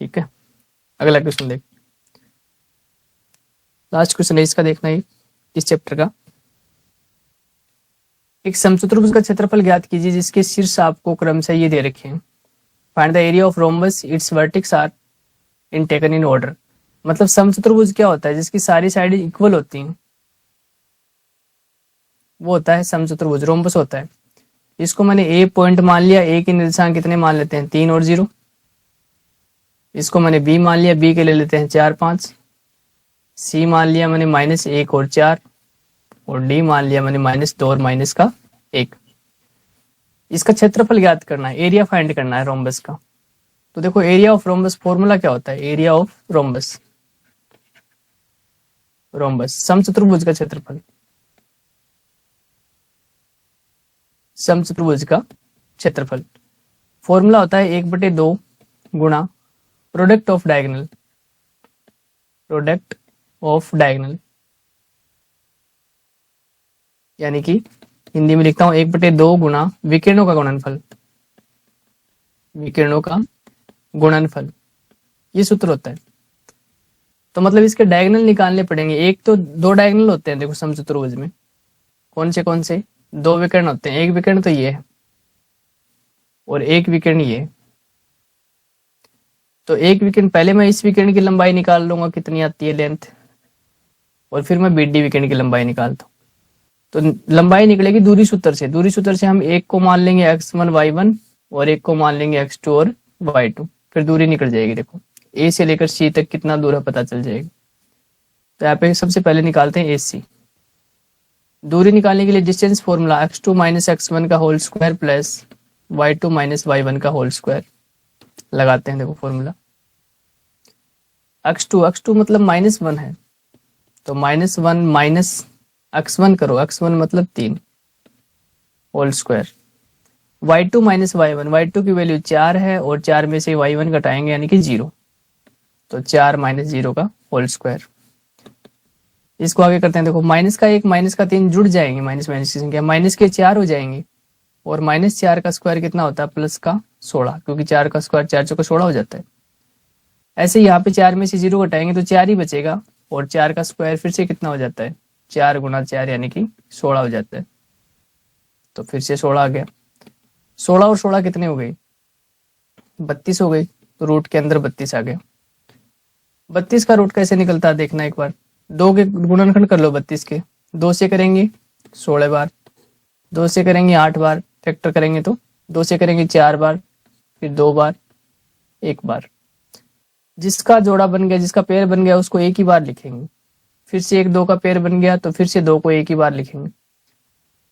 ठीक है, अगला क्वेश्चन देख, लास्ट क्वेश्चन है इसका, देखना है इस चैप्टर का। एक समचतुर्भुज का क्षेत्रफल ज्ञात कीजिए जिसके शीर्ष आपको क्रमशः ये दे रखे हैं। Find the area of rhombus, its vertex are in taken in order. मतलब समचतुर्भुज क्या होता है, जिसकी सारी साइड इक्वल होती हैं, वो होता है समचतुर्भुज, रोम्बस होता है। इसको मैंने ए पॉइंट मान लिया, ए के निर्देशांक कितने मान लेते हैं, 3 और 0। इसको मैंने बी मान लिया, बी के ले लेते हैं 4 5। सी मान लिया मैंने -1 और 4, और डी मान लिया मैंने -2 और -1। इसका क्षेत्रफल ज्ञात करना है, एरिया फाइंड करना है रोम्बस का। तो देखो एरिया ऑफ रोम्बस फॉर्मूला क्या होता है, एरिया ऑफ रोम्बस, रोम्बस समचतुर्भुज का क्षेत्रफल, समचतुर्भुज का क्षेत्रफल फॉर्मूला होता है 1/2 गुणा product of diagonal, product of diagonal, यानी कि हिंदी में लिखता हूं 1/2 गुणा विकिरणों का गुणनफल, विकिरणों का गुणनफल, ये सूत्र होता है। तो मतलब इसके डायगोनल निकालने पड़ेंगे। एक तो 2 डायगोनल होते हैं देखो समचतुर्भुज में, कौन से 2 विकर्ण होते हैं। एक विकर्ण तो ये है और एक विकर्ण ये। तो एक विकर्ण, पहले मैं इस विकर्ण की लंबाई निकाल लूंगा कितनी आती है लेंथ, और फिर मैं बीडी विकर्ण की लंबाई निकालता हूँ। तो लंबाई निकलेगी दूरी सूत्र से, दूरी सूत्र से हम एक को मान लेंगे x1 y1 और एक को मान लेंगे x2 और y2, फिर दूरी निकल जाएगी। देखो ए से लेकर सी तक कितना दूर है पता चल जाएगा। तो यहाँ पे सबसे पहले निकालते हैं AC। दूरी निकालने के लिए डिस्टेंस फॉर्मूला x2 - x1 का whole square plus y2 - y1 का होल स्क्वायर लगाते हैं। देखो फॉर्मूला x2 मतलब -1 है, तो -1 माइनस x1 करो, x1 मतलब 3 whole square, y2 - y1, y2 की वैल्यू 4 है और 4 में से y1 घटाएंगे यानी कि 0, तो 4 - 0 का होल स्क्वायर। इसको आगे करते हैं। देखो -1 -3 जुड़ जाएंगे, माइनस की संख्या माइनस के 4 हो जाएंगे, और -4 का स्क्वायर कितना होता है, +16, क्योंकि 4 का स्क्वायर 4 चौका 16 हो जाता है। ऐसे यहाँ पे 4 में से 0 घटाएंगे तो 4 ही बचेगा, और 4 का स्क्वायर फिर से कितना हो जाता है, 4 × 4 यानी कि 16 हो जाता है। तो फिर से 16 आ गया, 16 और 16 कितने हो गई, 32 हो गई, तो रूट के अंदर 32 आ गया। 32 का रूट कैसे निकलता है देखना एक बार, 2 के गुणनखंड कर लो 32 के, 2 से करेंगे 16 बार, 2 से करेंगे 8 बार, फैक्टर करेंगे तो 2 से करेंगे 4 बार, फिर 2 बार, 1 बार। जिसका जोड़ा बन गया, जिसका पेयर बन गया उसको एक ही बार लिखेंगे, फिर से 1 2 का पेयर बन गया तो फिर से 2 को एक ही बार लिखेंगे।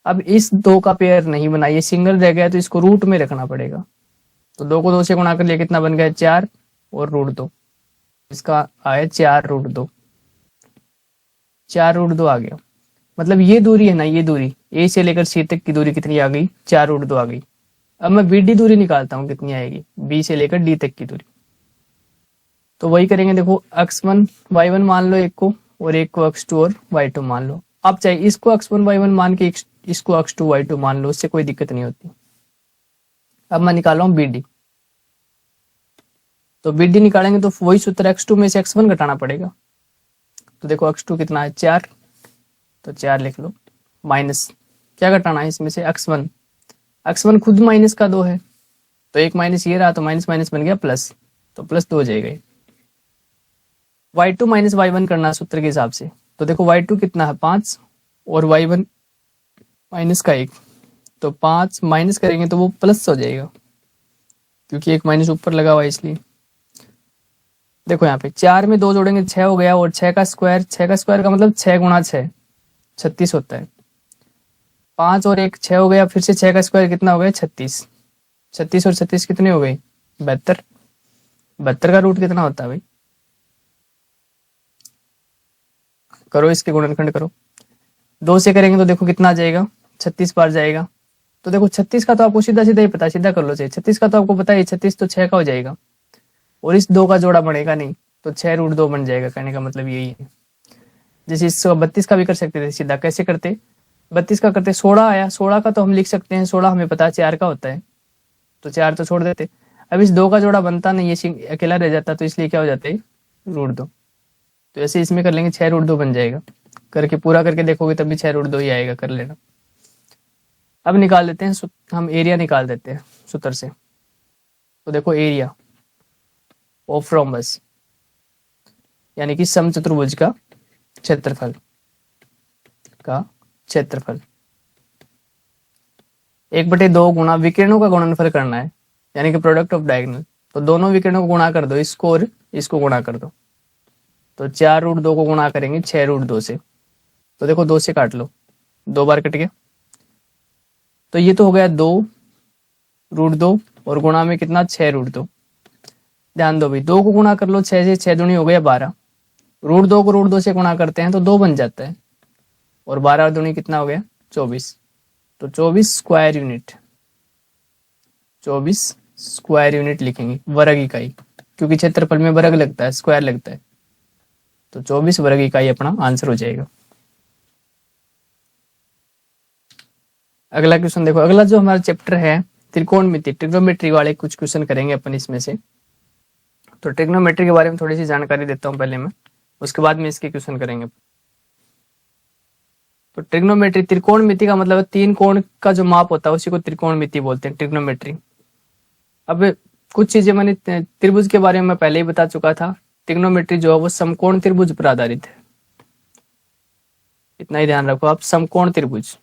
अब इस 2 का पेयर नहीं बना, ये सिंगल रह गया, तो इसको रूट में रखना पड़ेगा। तो 2 को 2 से गुणा कर लिया, कितना बन गया 4 और √2, इसका आया 4√2, 4√2 आ गया। मतलब ये दूरी है ना, ये दूरी ए से लेकर सी तक की दूरी कितनी आ गई, 4√2 आ गई। अब मैं बीडी दूरी निकालता हूँ कितनी आएगी, बी से लेकर डी तक की दूरी। तो वही करेंगे, देखो x1 y1 मान लो एक को, और एक को x2 और y2 मान लो। आप चाहे इसको x1 y1 मान के इसको x2 y2 मान लो, उससे कोई दिक्कत नहीं होती। अब मैं निकाल रहा हूँ बीडी, तो बीडी निकालेंगे तो वही सूत्र, x2 में से x1 घटाना पड़ेगा। तो देखो x2 कितना है 4, तो 4 लिख लो, माइनस क्या घटाना है इसमें से x1, x1 खुद -2 है, तो एक माइनस ये रहा, तो माइनस माइनस बन गया प्लस, तो +2 हो जाएगा। y2 - y1 करना सूत्र के हिसाब से, तो देखो y2 कितना है 5 और y1 माइनस का 1, तो 5 माइनस करेंगे तो वो प्लस हो जाएगा, क्योंकि एक माइनस ऊपर लगा हुआ है इसलिए। देखो यहाँ पे 4 में 2 जोड़ेंगे 6 हो गया, और 6 का स्क्वायर, 6 का स्क्वायर का मतलब 6 गुणा 6 36 होता है। 5 और 1 6 हो गया, फिर से 6 का स्क्वायर कितना हो गया 36। 36 और 36 कितने हो गई 72। 72 का रूट कितना होता है भाई, करो इसके गुणनखंड करो। 2 से करेंगे तो देखो कितना आ जाएगा 36 बार जाएगा। तो देखो 36 का तो आपको सीधा सीधा ही पता, सीधा कर लो चाहिए। 36 का तो आपको पता है 36 तो 6 का हो जाएगा, और इस 2 का जोड़ा बनेगा नहीं, तो 6√2 बन जाएगा। कहने का मतलब यही है। जैसे इसको 32 का भी कर सकते थे सीधा, कैसे करते 32 का करते 16 आया, 16 का तो हम लिख सकते हैं, 16 हमें पता है 4 का होता है, तो 4 तो छोड़ देते। अब इस 2 का जोड़ा बनता नहीं, ये अकेला रह जाता, तो इसलिए क्या हो जाता है √2। तो ऐसे इसमें कर लेंगे 6√2 बन जाएगा। करके पूरा करके देखोगे तब भी 6√2 ही आएगा, कर लेना। अब निकाल देते हैं, हम एरिया निकाल देते हैं सूत्र से। तो देखो एरिया ऑफ रोम्बस यानी कि समचतुर्भुज का क्षेत्रफल का क्षेत्रफल 1/2 गुणा विकिरणों का गुणनफल करना है, यानी कि प्रोडक्ट ऑफ डायगोनल। तो दोनों विकिरणों को गुणा कर दो, इसको और इसको गुणा कर दो। तो 4√2 को गुणा करेंगे 6√2 से, तो देखो 2 से काट लो, 2 बार कट गया। तो ये तो हो गया 2√2 और गुणा में कितना 6√2। ध्यान दो भाई, 2 को गुणा कर लो 6 से, 6 दूनी हो गया 12। √2 को √2 से गुणा करते हैं तो 2 बन जाता है, और 12 दूनी कितना हो गया 24। तो 24 स्क्वायर यूनिट, 24 स्क्वायर यूनिट लिखेंगे, वर्ग इकाई, क्योंकि क्षेत्रफल में वर्ग लगता है, स्क्वायर लगता है। तो 24 वर्ग इकाई अपना आंसर हो जाएगा। अगला क्वेश्चन देखो, अगला जो हमारा चैप्टर है त्रिकोणमिति, ट्रिग्नोमेट्री वाले कुछ क्वेश्चन करेंगे अपन इसमें से। तो ट्रिग्नोमेट्री के बारे में थोड़ी सी जानकारी देता हूँ पहले मैं, उसके बाद में इसके क्वेश्चन करेंगे। तो ट्रिग्नोमेट्री, त्रिकोणमिति का मतलब है 3 कोण का जो माप होता है उसी को त्रिकोणमिति बोलते हैं, ट्रिग्नोमेट्री। अब कुछ चीजें मैंने त्रिभुज के बारे में मैं पहले ही बता चुका था। ट्रिग्नोमेट्री जो है वो समकोण त्रिभुज पर आधारित है, इतना ही ध्यान रखो आप। समकोण त्रिभुज,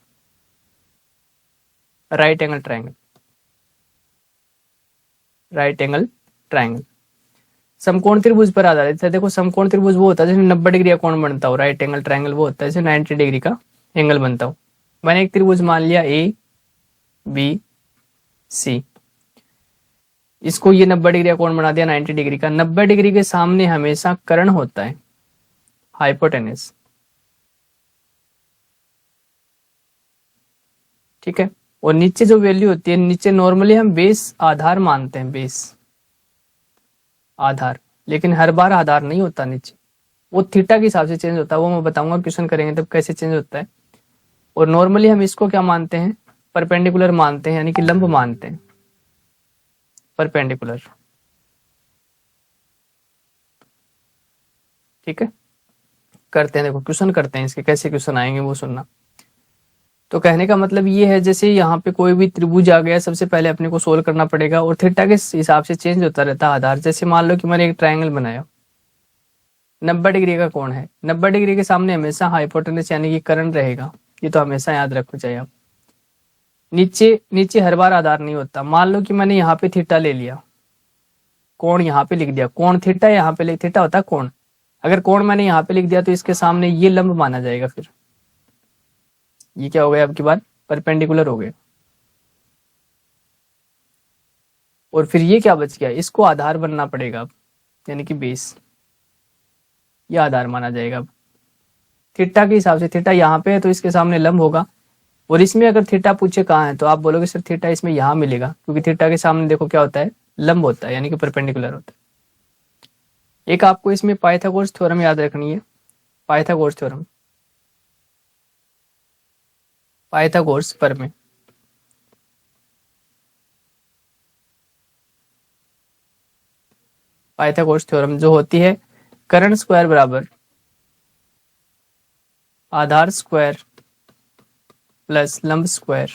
right angle triangle, right angle triangle समकोण त्रिभुज पर आधारित है। देखो समकोण त्रिभुज वो होता है जैसे 90 डिग्री का कोण बनता हो, राइट एंगल ट्रायंगल वो होता है जैसे 90 डिग्री का एंगल बनता हो। मैंने एक त्रिभुज मान लिया ए बी सी, इसको ये 90 डिग्री का कोण बना दिया 90 डिग्री का। 90 डिग्री के सामने हमेशा कर्ण होता है, हाइपोटेनस, ठीक है। और नीचे जो वैल्यू होती है, नीचे नॉर्मली हम बेस आधार मानते हैं, बेस आधार, लेकिन हर बार आधार नहीं होता नीचे, वो थीटा के हिसाब से चेंज होता है, वो मैं बताऊंगा क्वेश्चन करेंगे तब कैसे चेंज होता है। और नॉर्मली हम इसको क्या मानते हैं, परपेंडिकुलर मानते हैं, यानी कि लंब मानते हैं, परपेंडिकुलर, ठीक है। करते हैं, देखो क्वेश्चन करते हैं इसके, कैसे क्वेश्चन आएंगे वो सुनना। तो कहने का मतलब ये है, जैसे यहाँ पे कोई भी त्रिभुज आ गया, सबसे पहले अपने को सोल्व करना पड़ेगा, और थीटा के हिसाब से चेंज होता रहता है आधार। जैसे मान लो कि मैंने एक ट्रायंगल बनाया, 90 डिग्री का कोण है, 90 डिग्री के सामने हमेशा हाइपोटेनस यानी कि कर्ण रहेगा, ये तो हमेशा याद रखो चाहे आप। नीचे नीचे हर बार आधार नहीं होता। मान लो कि मैंने यहाँ पे थीटा ले लिया, कोण यहाँ पे लिख दिया, कोण थीटा, यहाँ पे थीटा होता है कोण। अगर कोण मैंने यहाँ पे लिख दिया तो इसके सामने ये लंब माना जाएगा, फिर ये क्या हो गया आपकी बात, परपेंडिकुलर हो गया। और फिर ये क्या बच गया, इसको आधार बनना पड़ेगा अब, यानी कि बेस, ये आधार माना जाएगा अब थीटा के हिसाब से। थीटा यहाँ पे है तो इसके सामने लंब होगा, और इसमें अगर थीटा पूछे कहाँ है तो आप बोलोगे सर थीटा इसमें यहाँ मिलेगा, क्योंकि थीटा के सामने देखो क्या होता है, लंब होता है, यानी कि परपेंडिकुलर होता है। एक आपको इसमें पाइथागोरस थ्योरम याद रखनी है, पाइथागोरस थ्योरम, पाइथागोरस प्रमेय। पाइथागोरस थ्योरम जो होती है, कर्ण स्क्वायर बराबर आधार स्क्वायर प्लस लंब स्क्वायर,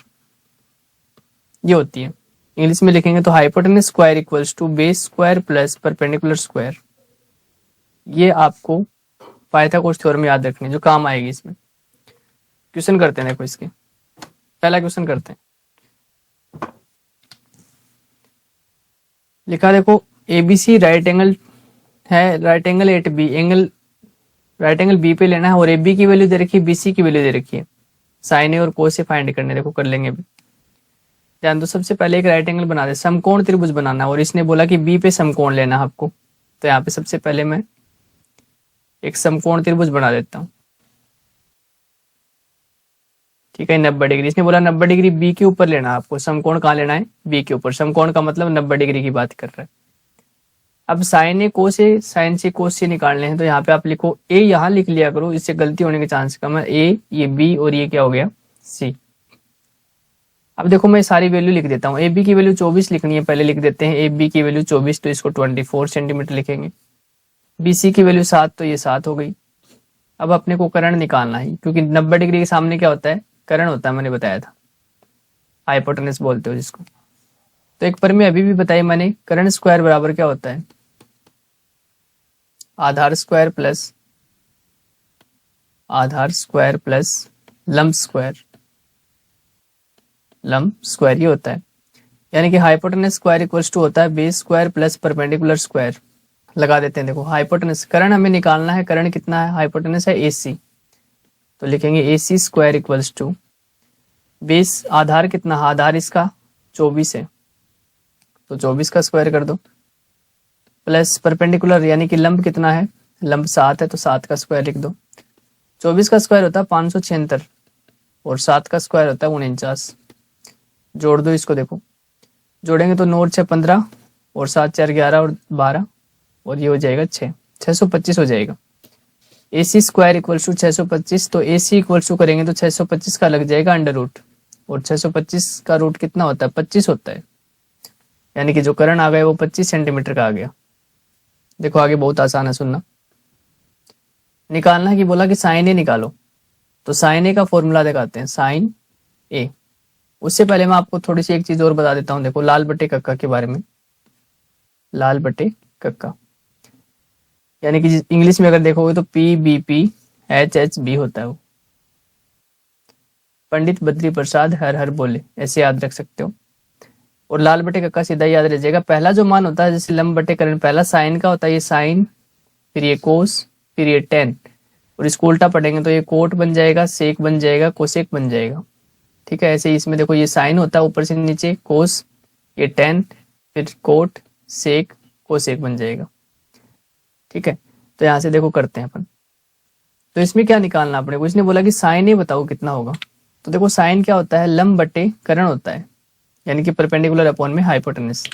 ये होती है। इंग्लिश में लिखेंगे तो hypotenuse square equals to base square plus perpendicular square. ये आपको पाइथागोरस थ्योरम याद रखनी है, जो काम आएगी इसमें। क्वेश्चन करते हैं देखो इसके। पहला क्वेश्चन करते हैं। लिखा देखो एबीसी राइट एंगल है, right angle at B, angle right angle B पे लेना है और ए बी की वैल्यू दे रखी है, बीसी की वैल्यू दे रखी है, साइन ए और कोस ए फाइंड करने। देखो कर लेंगे अभी। ध्यान दो, सबसे पहले एक राइट एंगल बना दे, समकोण त्रिभुज बनाना है और इसने बोला कि बी पे समकोण लेना है आपको। तो यहाँ पे सबसे पहले मैं एक समकोण त्रिभुज बना देता हूँ। ठीक है, 90 डिग्री, इसने बोला 90 डिग्री बी के ऊपर लेना है आपको। समकोण कहाँ लेना है? बी के ऊपर। समकोण का मतलब 90 डिग्री की बात कर रहा है। अब साइन ए कोस ए, साइन से कोस से निकालने हैं, तो यहाँ पे आप लिखो ए, यहाँ लिख लिया करो, इससे गलती होने के चांस कम है। ए, ये बी और ये क्या हो गया? सी। अब देखो मैं सारी वैल्यू लिख देता हूँ। ए बी की वैल्यू 24 लिखनी है, पहले लिख देते हैं। ए बी की वैल्यू 24, तो इसको 24 सेंटीमीटर लिखेंगे। बी सी की वैल्यू 7, तो ये 7 हो गई। अब अपने को कर्ण निकालना है, क्योंकि 90 डिग्री के सामने क्या होता है? कर्ण होता है, मैंने बताया था, हाइपोटेनस बोलते हो जिसको। तो एक पर में अभी भी बताई मैंने, कर्ण स्क्वायर बराबर क्या होता है? आधार स्क्वायर प्लस आधार स्क्वायर प्लस लंब स्क्वायर, लंब स्क्वायर ये होता है। यानी कि हाइपोटेनस स्क्वायर इक्वल्स टू होता है base square plus perpendicular square. लगा देते हैं। देखो हाइपोटेनस, कर्ण हमें निकालना है, कर्ण कितना है? हाइपोटेनस है AC, तो लिखेंगे AC square equals to base, आधार कितना? आधार इसका 24 है, तो 24 का स्क्वायर कर दो, प्लस परपेंडिकुलर यानी कि लंब कितना है? लंब 7 है, तो 7 का स्क्वायर लिख दो। 24 का स्क्वायर होता है 576 और 7 का स्क्वायर होता है 49। जोड़ दो इसको, देखो जोड़ेंगे तो 9 और 6 15 और 7 4 11 और 12 और ये हो जाएगा 625 हो जाएगा। AC स्क्वायर इक्वल टू 625, तो AC इक्वल टू करेंगे तो 625 का लग जाएगा अंडर रूट, और 625 का रूट कितना होता है? 25 होता है। यानी कि जो कर्ण आ गया वो 25 सेंटीमीटर का आ गया। देखो आगे बहुत आसान है, सुनना। निकालना है कि बोला कि साइन ए निकालो, तो साइन ए का फॉर्मूला दिखाते हैं, साइन ए। उससे पहले मैं आपको थोड़ी सी एक चीज और बता देता हूँ। देखो लाल बटे कक्का के बारे में, लाल बटे कक्का यानी कि इंग्लिश में अगर देखोगे तो PBPHHB होता है वो। पंडित बद्री प्रसाद हर हर बोले, ऐसे याद रख सकते हो। और लाल बटे कक्का सीधा याद रह जाएगा। पहला जो मान होता है, जैसे लंब बटे कर्ण, पहला साइन का होता है, ये साइन, फिर ये कोस, फिर ये टेन, और इसको उल्टा पढ़ेंगे तो ये कोट बन जाएगा, सेक बन जाएगा, कोसेक बन जाएगा। ठीक है, ऐसे इसमें देखो ये साइन होता है ऊपर से नीचे, कोस, ये टेन, फिर कोट, सेक, कोसेक बन जाएगा। ठीक है, तो यहाँ से देखो करते हैं अपन। तो इसमें क्या निकालना अपने को? इसने बोला कि साइन ए बताओ कितना होगा। तो देखो साइन क्या होता है? लंब बटे कर्ण होता है, यानी कि परपेंडिकुलर अपॉन में हाइपोटेनस।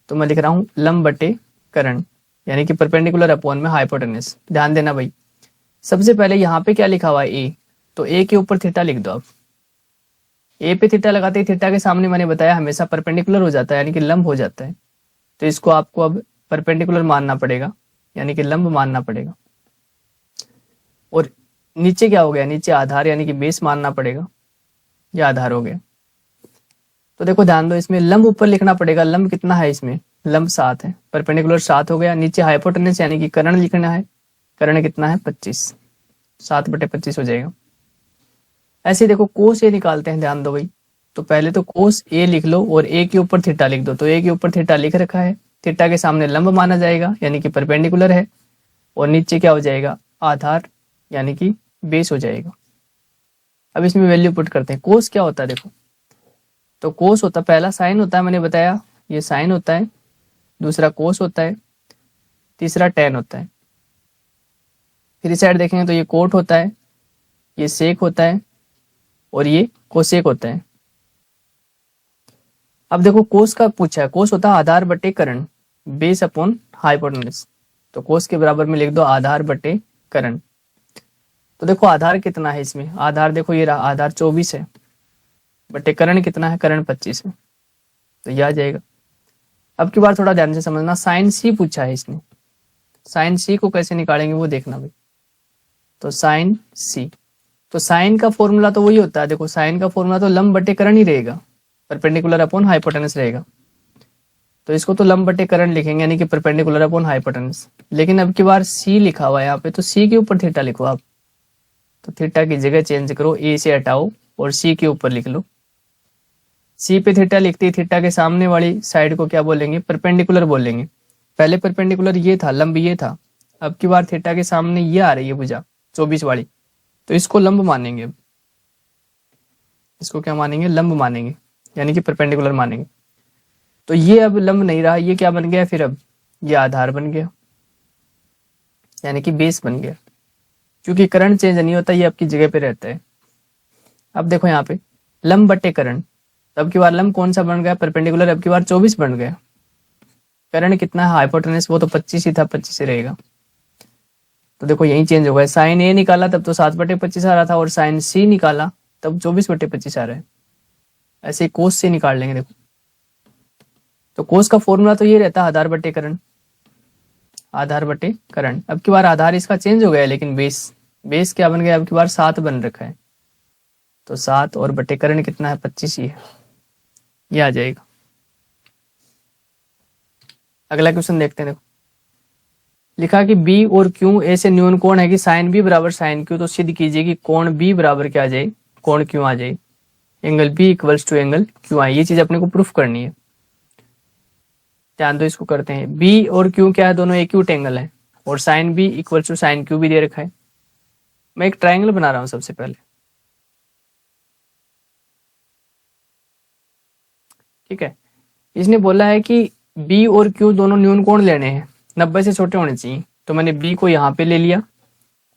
तो मैं लिख रहा हूँ लंब बटे कर्ण यानी कि परपेंडिकुलर अपॉन में हाइपोटेनस। ध्यान देना भाई, सबसे पहले यहाँ पे क्या लिखा हुआ है? ए, तो ए के ऊपर थीटा लिख दो आप। ए पे थीटा लगाते ही थीटा के सामने मैंने बताया हमेशा परपेंडिकुलर हो जाता है, यानी कि लंब हो जाता है। तो इसको आपको अब परपेंडिकुलर मानना पड़ेगा, यानी कि लंब मानना पड़ेगा। और नीचे क्या हो गया? नीचे आधार यानी कि बेस मानना पड़ेगा, यह आधार हो गया। तो देखो ध्यान दो, इसमें लंब ऊपर लिखना पड़ेगा। लंब कितना है इसमें? लंब 7 है, परपेंडिकुलर 7 हो गया। नीचे हाइपोटेनस यानी कि कर्ण लिखना है, कर्ण कितना है? 25, 7 बटे 25 हो जाएगा। ऐसे देखो कोस ए निकालते हैं, ध्यान दो भाई। तो पहले तो कोस ए लिख लो और ए के ऊपर थीटा लिख दो। तो ए के ऊपर थीटा लिख रखा है, थीटा के सामने लंब माना जाएगा यानी कि परपेंडिकुलर है, और नीचे क्या हो जाएगा? आधार यानी कि बेस हो जाएगा। अब इसमें वैल्यू पुट करते हैं। कोस क्या होता है? देखो तो कोस होता, पहला साइन होता है, मैंने बताया ये साइन होता है, दूसरा कोस होता है, तीसरा टेन होता है। फिर इस साइड देखेंगे तो ये कोट होता है, ये सेक होता है और ये कोसेक होता है। अब देखो कोस का पूछा है, कोस होता है आधार बटे कर्ण, बेस अपॉन हाइपोटेनस। तो कोस के बराबर में लिख दो आधार बटे कर्ण। तो देखो आधार कितना है इसमें? आधार देखो ये रहा, आधार 24 है, बटे कर्ण कितना है? कर्ण 25 है, तो यह आ जाएगा। अब की बार थोड़ा ध्यान से समझना, साइन सी पूछा है इसने। साइन सी को कैसे निकालेंगे वो देखना भाई। तो साइन सी, तो साइन का फॉर्मूला तो वही होता है। देखो साइन का फॉर्मूला तो लंब बटे कर्ण ही रहेगा, परपेंडिकुलर अपॉन हाइपोटेनस रहेगा। तो इसको तो लंब बटे कर्ण लिखेंगे यानी कि परपेंडिकुलर अपॉन हाइपोटेनस। लेकिन अब की बार सी लिखा हुआ है यहाँ पे, तो सी के ऊपर थीटा लिखो आप। तो थीटा की जगह चेंज करो, ए से हटाओ और सी के ऊपर लिख लो। सी पे थीटा लिखते ही थीटा के सामने वाली साइड को क्या बोलेंगे, परपेंडिकुलर बोलेंगे। पहले परपेंडिकुलर ये था, लंब ये था, अब की बार थीटा के सामने ये आ रही है भुजा 24 वाली, तो इसको लंब मानेंगे। इसको क्या मानेंगे, लंब मानेंगे, यानी कि परपेंडिकुलर मानेंगे। तो ये अब लंब नहीं रहा, ये क्या बन गया फिर, अब ये आधार बन गया, यानी कि बेस बन गया। क्योंकि करंट चेंज नहीं होता, ये आपकी जगह पे रहता है। अब देखो यहाँ पे लंब बटे करंट, अब की बार लंब कौन सा बन गया, परपेंडिकुलर, अब की बार 24 बन गया। करंट कितना है, हाइपोटेनस, वो तो 25 ही था, 25 ही रहेगा। तो देखो यही चेंज हो गया, साइन ए निकाला तब तो 7/25 आ रहा था, और साइन सी निकाला तब 24/25 आ रहा है। ऐसे कोस से निकाल लेंगे। देखो तो कोस का फॉर्मूला तो ये रहता है आधार बटे करंट, आधार बटे करंट। अब की बार आधार इसका चेंज हो गया है, लेकिन बेस क्या बन गया, अब की बार 7 बन रखा है। तो 7 और बटे करंट कितना है, 25 ही है, ये आ जाएगा। अगला क्वेश्चन देखते हैं। देखो लिखा कि बी और क्यू ऐसे न्यून कोण है कि साइन बी बराबर साइन क्यू, तो सिद्ध कीजिए कि कोण बी बराबर क्या आ जाए, कोण क्यू आ जाए, angle B equals to angle Q आए। ये चीज अपने को प्रूफ करनी है, ध्यान दो, इसको करते हैं। बी और क्यू क्या है, दोनों एक्यूट एंगल है, और sine B equals to sine Q भी दे रखा है। मैं एक ट्राइंगल बना रहा हूं सबसे पहले, ठीक है। इसने बोला है कि बी और क्यू दोनों न्यून कोण लेने हैं, 90 से छोटे होने चाहिए। तो मैंने बी को यहाँ पे ले लिया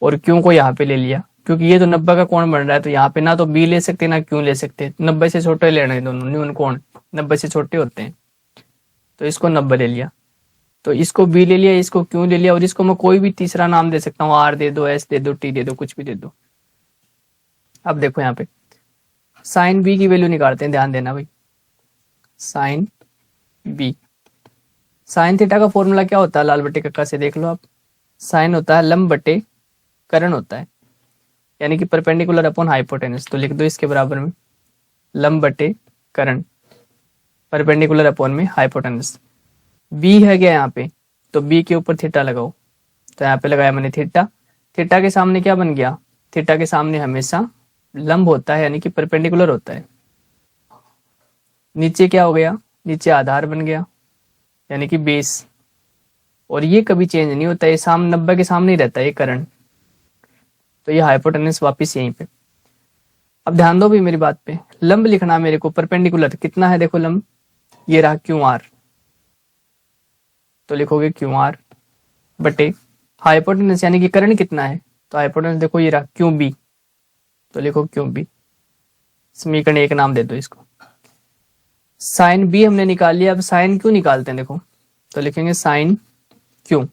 और क्यू को यहाँ पे ले लिया, क्योंकि ये तो 90 का कोण बन रहा है, तो यहाँ पे ना तो बी ले सकते ना क्यू ले सकते, 90 से छोटे लेने हैं दोनों, न्यून कोण 90 से छोटे होते हैं। तो इसको 90 ले लिया, तो इसको बी ले लिया, इसको क्यू ले लिया, और इसको मैं कोई भी तीसरा नाम दे सकता हूँ, आर दे दो, एस दे दो, टी दे दो, कुछ भी दे दो। अब देखो यहाँ पे साइन बी की वैल्यू निकालते हैं, ध्यान देना भाई। साइन बी, साइन थीटा का फॉर्मूला क्या होता है, लाल बटे कक्का से देख लो आप। साइन होता है लंब बटे करण होता है, यानी कि परपेंडिकुलर अपॉन हाइपोटेनस। तो लिख दो इसके बराबर में लंब बटे करण, परपेंडिकुलर अपॉन में हाइपोटेनस। बी है क्या यहाँ पे, तो बी के ऊपर थीटा लगाओ, तो यहाँ पे लगाया मैंने थीटा। थीटा के सामने क्या बन गया, थीटा के सामने हमेशा लंब होता है, यानी कि परपेंडिकुलर होता है। नीचे क्या हो गया, नीचे आधार बन गया, यानी कि बेस, और ये कभी चेंज नहीं होता, ये 90 के सामने ही रहता है ये करंट। तो ये हाइपोटेनस वापस यहीं पे। अब ध्यान दो भी मेरी बात पे, लंब लिखना मेरे को, परपेंडिकुलर कितना है, देखो लंब ये रहा क्यू आर, तो लिखोगे क्यू आर बटे हाइपोटेनस, यानी कि करंट कितना है, तो हाइपोटेनस देखो ये रहा क्यू बी, तो लिखो क्यू बी। समीकरण एक नाम दे दो इसको। साइन बी हमने निकाल लिया, अब साइन क्यू निकालते हैं। देखो तो लिखेंगे साइन क्यू,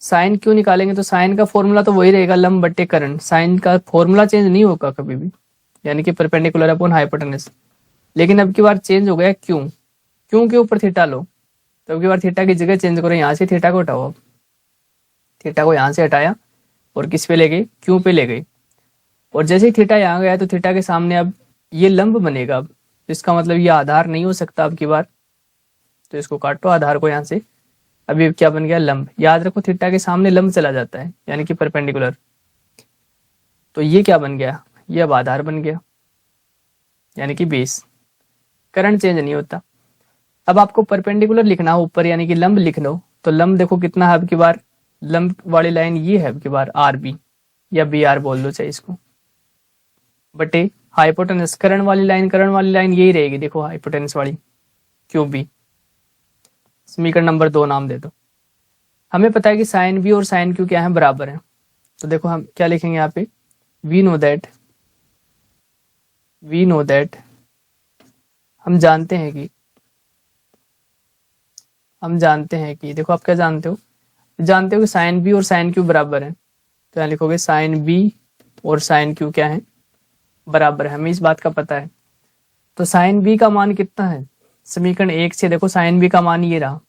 साइन क्यू निकालेंगे तो साइन का फॉर्मूला तो वही रहेगा, लंब बटे करंट। साइन का फॉर्मूला चेंज नहीं होगा कभी भी, यानी कि परपेंडिकुलर अपॉन हाइपोटेनस। लेकिन अब की बार चेंज हो गया क्यू, क्यू के ऊपर थीटा लो, तो अब की बार थीटा की जगह चेंज करो, यहाँ से थीटा को हटाओ। अब थीटा को यहाँ से हटाया और किस पे ले गए, क्यू पे ले गए, और जैसे ही थीटा यहाँ गया तो थीटा के सामने अब ये लंब बनेगा। अब इसका मतलब ये आधार नहीं हो सकता अब की बार, तो इसको काटो आधार को यहाँ से। अभी क्या बन गया, लंब। याद रखो थीटा के सामने लंब चला जाता है, यानी कि परपेंडिकुलर। तो ये क्या बन गया, ये अब आधार बन गया, यानी कि बेस। करंट चेंज नहीं होता। अब आपको परपेंडिकुलर लिखना हो ऊपर, यानी कि लंब लिख लो, तो लंब देखो कितना है अब की बार, लंब वाली लाइन ये है अब की बार आर बी, या बी आर बोल दो चाहे इसको, बटे हाइपोटेनस करण वाली लाइन यही रहेगी, देखो हाइपोटेनस वाली क्यू बी। समीकरण नंबर 2 नाम दे दो। हमें पता है कि साइन बी और साइन क्यू क्या है, बराबर है। तो देखो हम क्या लिखेंगे यहाँ पे, वी नो दैट, हम जानते हैं कि देखो आप क्या जानते हो कि साइन बी और साइन क्यू बराबर है। तो यहाँ लिखोगे साइन बी और साइन क्यू क्या है, बराबर है। हमें इस बात का पता है। तो साइन बी का मान कितना है, समीकरण 1 से देखो साइन बी का मान ये रहा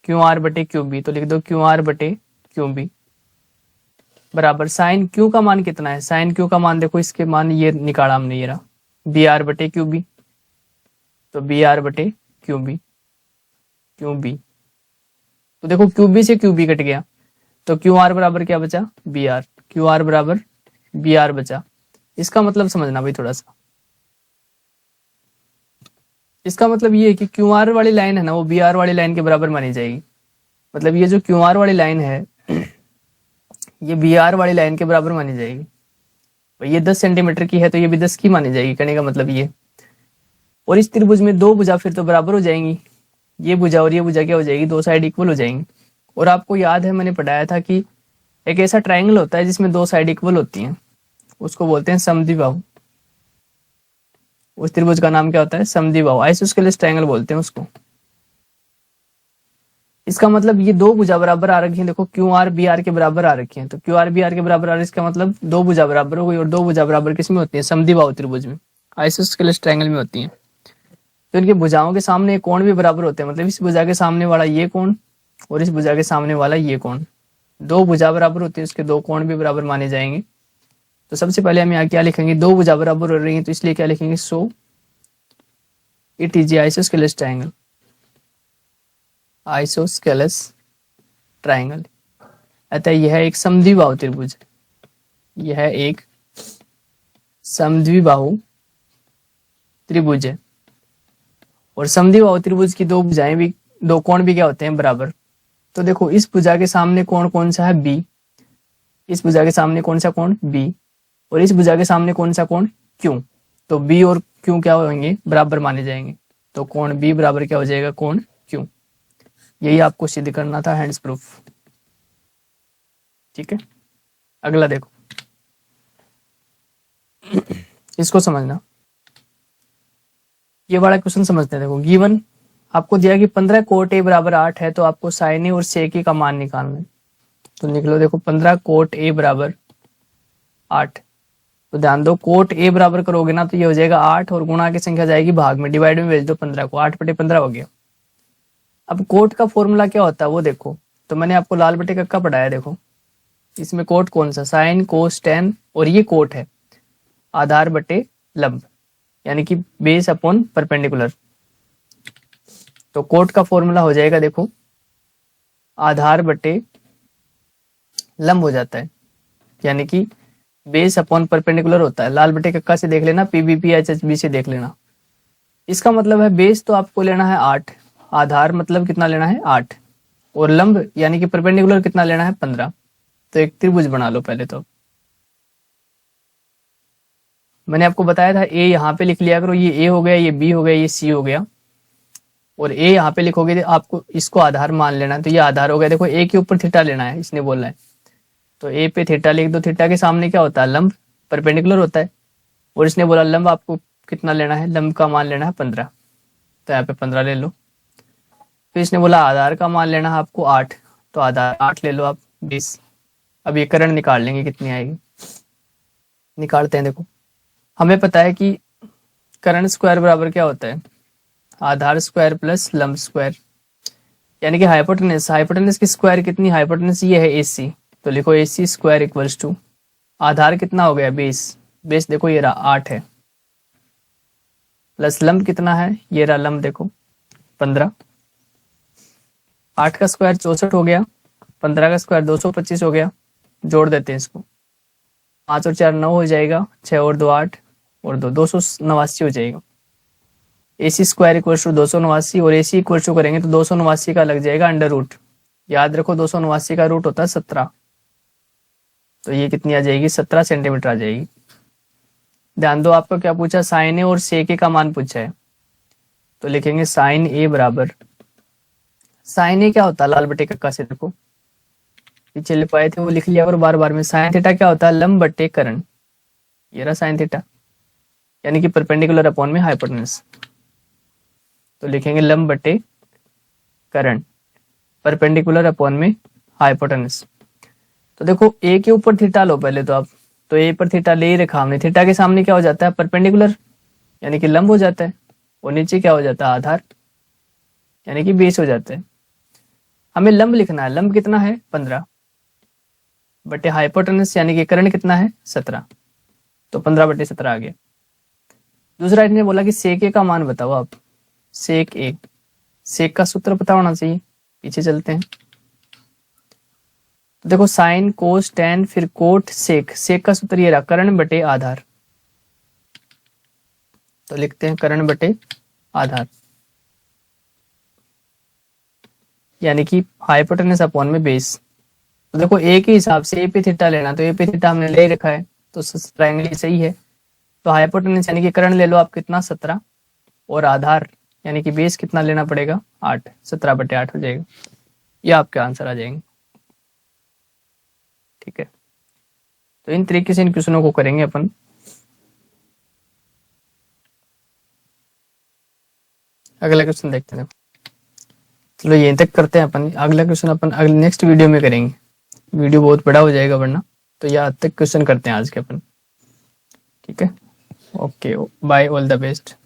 क्यू आर बटे क्यू बी, तो लिख दो क्यू आर बटे क्यू बी बराबर साइन क्यू का मान कितना है, साइन क्यू का मान देखो इसके मान ये निकाला हमने, ये रहा बी आर बटे क्यू बी, तो बी आर बटे क्यू बी। तो देखो क्यू बी से क्यू बी कट गया, तो क्यू आर बराबर क्या बचा, बी आर, क्यू आर बराबर बी आर बचा। इसका मतलब समझना भाई थोड़ा सा, इसका मतलब ये है कि क्यू आर वाली लाइन है ना, वो बी आर वाली लाइन के बराबर मानी जाएगी। मतलब ये जो क्यू आर वाली लाइन है ये बी आर वाली लाइन के बराबर मानी जाएगी। तो ये 10 सेंटीमीटर की है तो ये भी 10 की मानी जाएगी, कहने का मतलब ये। और इस त्रिभुज में दो भुजा फिर तो बराबर हो जाएंगी, ये भुजा और ये भुजा क्या हो जाएगी, दो साइड इक्वल हो जाएंगी। और आपको याद है मैंने पढ़ाया था कि एक ऐसा ट्राइंगल होता है जिसमें दो साइड इक्वल होती हैं, उसको बोलते हैं समद्विबाहु। उस त्रिभुज का नाम क्या होता है, समद्विबाहु, आइसोस्केलेस ट्रायंगल बोलते हैं उसको। इसका मतलब ये दो भुजा बराबर आ रखी है, देखो क्यू आर बी आर के बराबर आ रखी है, तो क्यू आर बी आर के बराबर आ रही है, इसका मतलब दो भुजा बराबर हो गई। और दो भुजा बराबर किस में होती है, समद्विबाहु त्रिभुज में, आइसोस्केलेस ट्रायंगल में होती है। तो इनकी भुजाओं के सामने कोण भी बराबर होते हैं, मतलब इस भुजा के सामने वाला ये कोण और इस भुजा के सामने वाला ये कोण, दो भुजा बराबर होती है, उसके दो कोण भी बराबर माने जाएंगे। तो सबसे पहले हम यहाँ क्या लिखेंगे, दो भुजा बराबर हो रही है तो इसलिए क्या लिखेंगे, so it is isosceles triangle, isosceles triangle. अतः यह एक समद्विबाहु त्रिभुज, यह एक समद्विबाहु त्रिभुज है। और समद्विबाहु त्रिभुज की दो भुजाएं भी, दो कोण भी क्या होते हैं, बराबर। तो देखो इस भुजा के सामने कोण कौन सा है, बी, इस भुजा के सामने कौन सा कोण, बी, और इस भुजा के सामने कौन सा कोण, क्यू। तो बी और क्यू क्या होंगे, बराबर माने जाएंगे। तो कोण बी बराबर क्या हो जाएगा, कोण क्यू। यही आपको सिद्ध करना था, हैंड्स प्रूफ। ठीक है, अगला देखो, इसको समझना, ये वाला क्वेश्चन समझते हैं। देखो गिवन आपको दिया कि 15 कोट ए बराबर 8 है, तो आपको साइन ए और सेक ए का मान निकालना है। तो लिख लो, देखो 15 कोट ए बराबर 8। तो ध्यान दो, कोट ए बराबर करोगे ना तो ये हो जाएगा 8 और गुणा की संख्या जाएगी भाग में, डिवाइड में भेज दो 15 को, 8/15 हो गया। अब कोट का फॉर्मूला क्या होता है वो देखो, तो मैंने आपको लाल बटे कक्का पढ़ाया। देखो इसमें कोट कौन सा, साइन कोस टेन, और ये कोट है आधार बटे लंब, यानी कि बेस अपॉन परपेंडिकुलर। तो कोट का फॉर्मूला हो जाएगा, देखो आधार बटे लंब हो जाता है, यानी कि बेस अपॉन परपेंडिकुलर होता है। लाल बटे कक्का से देख लेना, पीबीपी एचएचबी से देख लेना। इसका मतलब है बेस तो आपको लेना है 8, आधार मतलब कितना लेना है 8, और लंब यानी कि परपेंडिकुलर कितना लेना है 15। तो एक त्रिभुज बना लो पहले। तो मैंने आपको बताया था ए यहाँ पे लिख लिया करो, ये ए हो गया, ये बी हो गया, ये सी हो गया, और ए यहाँ पे लिखोगे तो आपको इसको आधार मान लेना है। तो ये आधार हो गया, देखो ए के ऊपर थीटा लेना है, इसने बोला है, तो ए पे थीटा लिख दो। थीटा के सामने क्या होता है, लंब, परपेंडिकुलर होता है, और इसने बोला लंब आपको कितना लेना है, लंब का मान लेना है 15, तो यहाँ पे 15 ले लो। फिर इसने बोला आधार का मान लेना है आपको 8, तो आधार 8 ले लो आप, 20। अब ये करण निकाल लेंगे कितनी आएगी, निकालते हैं। देखो हमें पता है कि करण स्क्वायर बराबर क्या होता है, आधार स्क्वायर प्लस लंब स्क्वायर, यानी कि हाइपोटेनस, हाइपोटेनस की स्क्वायर कितनी, हाइपोटेनस ये है AC, तो लिखो AC स्क्वायर इक्वल्स टू आधार कितना हो गया, बेस, बेस देखो ये रहा 8 है, प्लस लंब कितना है, ये रहा लंब देखो 15। 8 का स्क्वायर 64 हो गया, 15 का स्क्वायर 225 हो गया, जोड़ देते हैं इसको, 5 और 4 9 हो जाएगा, 6 और 2 8 और 2 289 हो जाएगा। AC स्क्वायर इक्वल टू 289, और AC इक्वल टू करेंगे तो 289 का लग जाएगा अंडर रूट। याद रखो 289 का रूट होता है 17, तो ये कितनी आ जाएगी, 17 सेंटीमीटर आ जाएगी। ध्यान दो आपको क्या पूछा, साइन ए और सेक ए का मान पूछा है, तो लिखेंगे साइन ए बराबर, साइन ए क्या होता है, लाल बटे कक्का से देखो पीछे लिख पाए थे वो लिख लिया और बार बार में। साइन थीटा क्या होता है, लंब बटे करण, ये रहा साइन थीटा, यानी कि परपेंडिकुलर अपॉन में हाइपोटेनस, तो लिखेंगे लंब बटे करण, परपेंडिकुलर अपॉन में हाइपोटेनस। तो देखो ए के ऊपर थीटा लो पहले तो आप, तो ए पर थीटा ले ही रखा हमने, थीटा के सामने क्या हो जाता है, परपेंडिकुलर, यानी कि लंब हो जाता है, और नीचे क्या हो जाता है, आधार, यानी कि बेस हो जाता है। हमें लंब लिखना है, लंब कितना है 15 बटे हाइपोटेनस, यानी कि करण कितना है 17, तो 15/17 आ गया। दूसरा इसने बोला कि सेक ए का मान बताओ आप, सेक ए, सेक का सूत्र पता होना चाहिए, पीछे चलते हैं। तो देखो साइन कोस टेन फिर कोट सेक, सेक का सूत्र ये रहा करण बटे आधार, तो लिखते हैं करण बटे आधार, यानी कि हाइपोटेनस अपॉन में बेस। तो देखो ए के हिसाब से ए पी थीटा लेना, तो ए पी थीटा हमने ले रखा है, तो ट्रायंगल सही है। तो हाइपोटेनस यानी कि कर्ण ले लो आप कितना 17, और आधार यानी कि बेस कितना लेना पड़ेगा 8, 17/8 हो जाएगा। ये आपके आंसर आ जाएंगे। ठीक है, तो इन तरीके से इन क्वेश्चनों को करेंगे अपन। अगला क्वेश्चन देखते हैं। चलो यहीं तक करते हैं अपन, अगला क्वेश्चन अपन अगले नेक्स्ट वीडियो में करेंगे, वीडियो बहुत बड़ा हो जाएगा वरना। तो यहाँ तक क्वेश्चन करते हैं आज के अपन। ठीक है, okay, bye, all the best.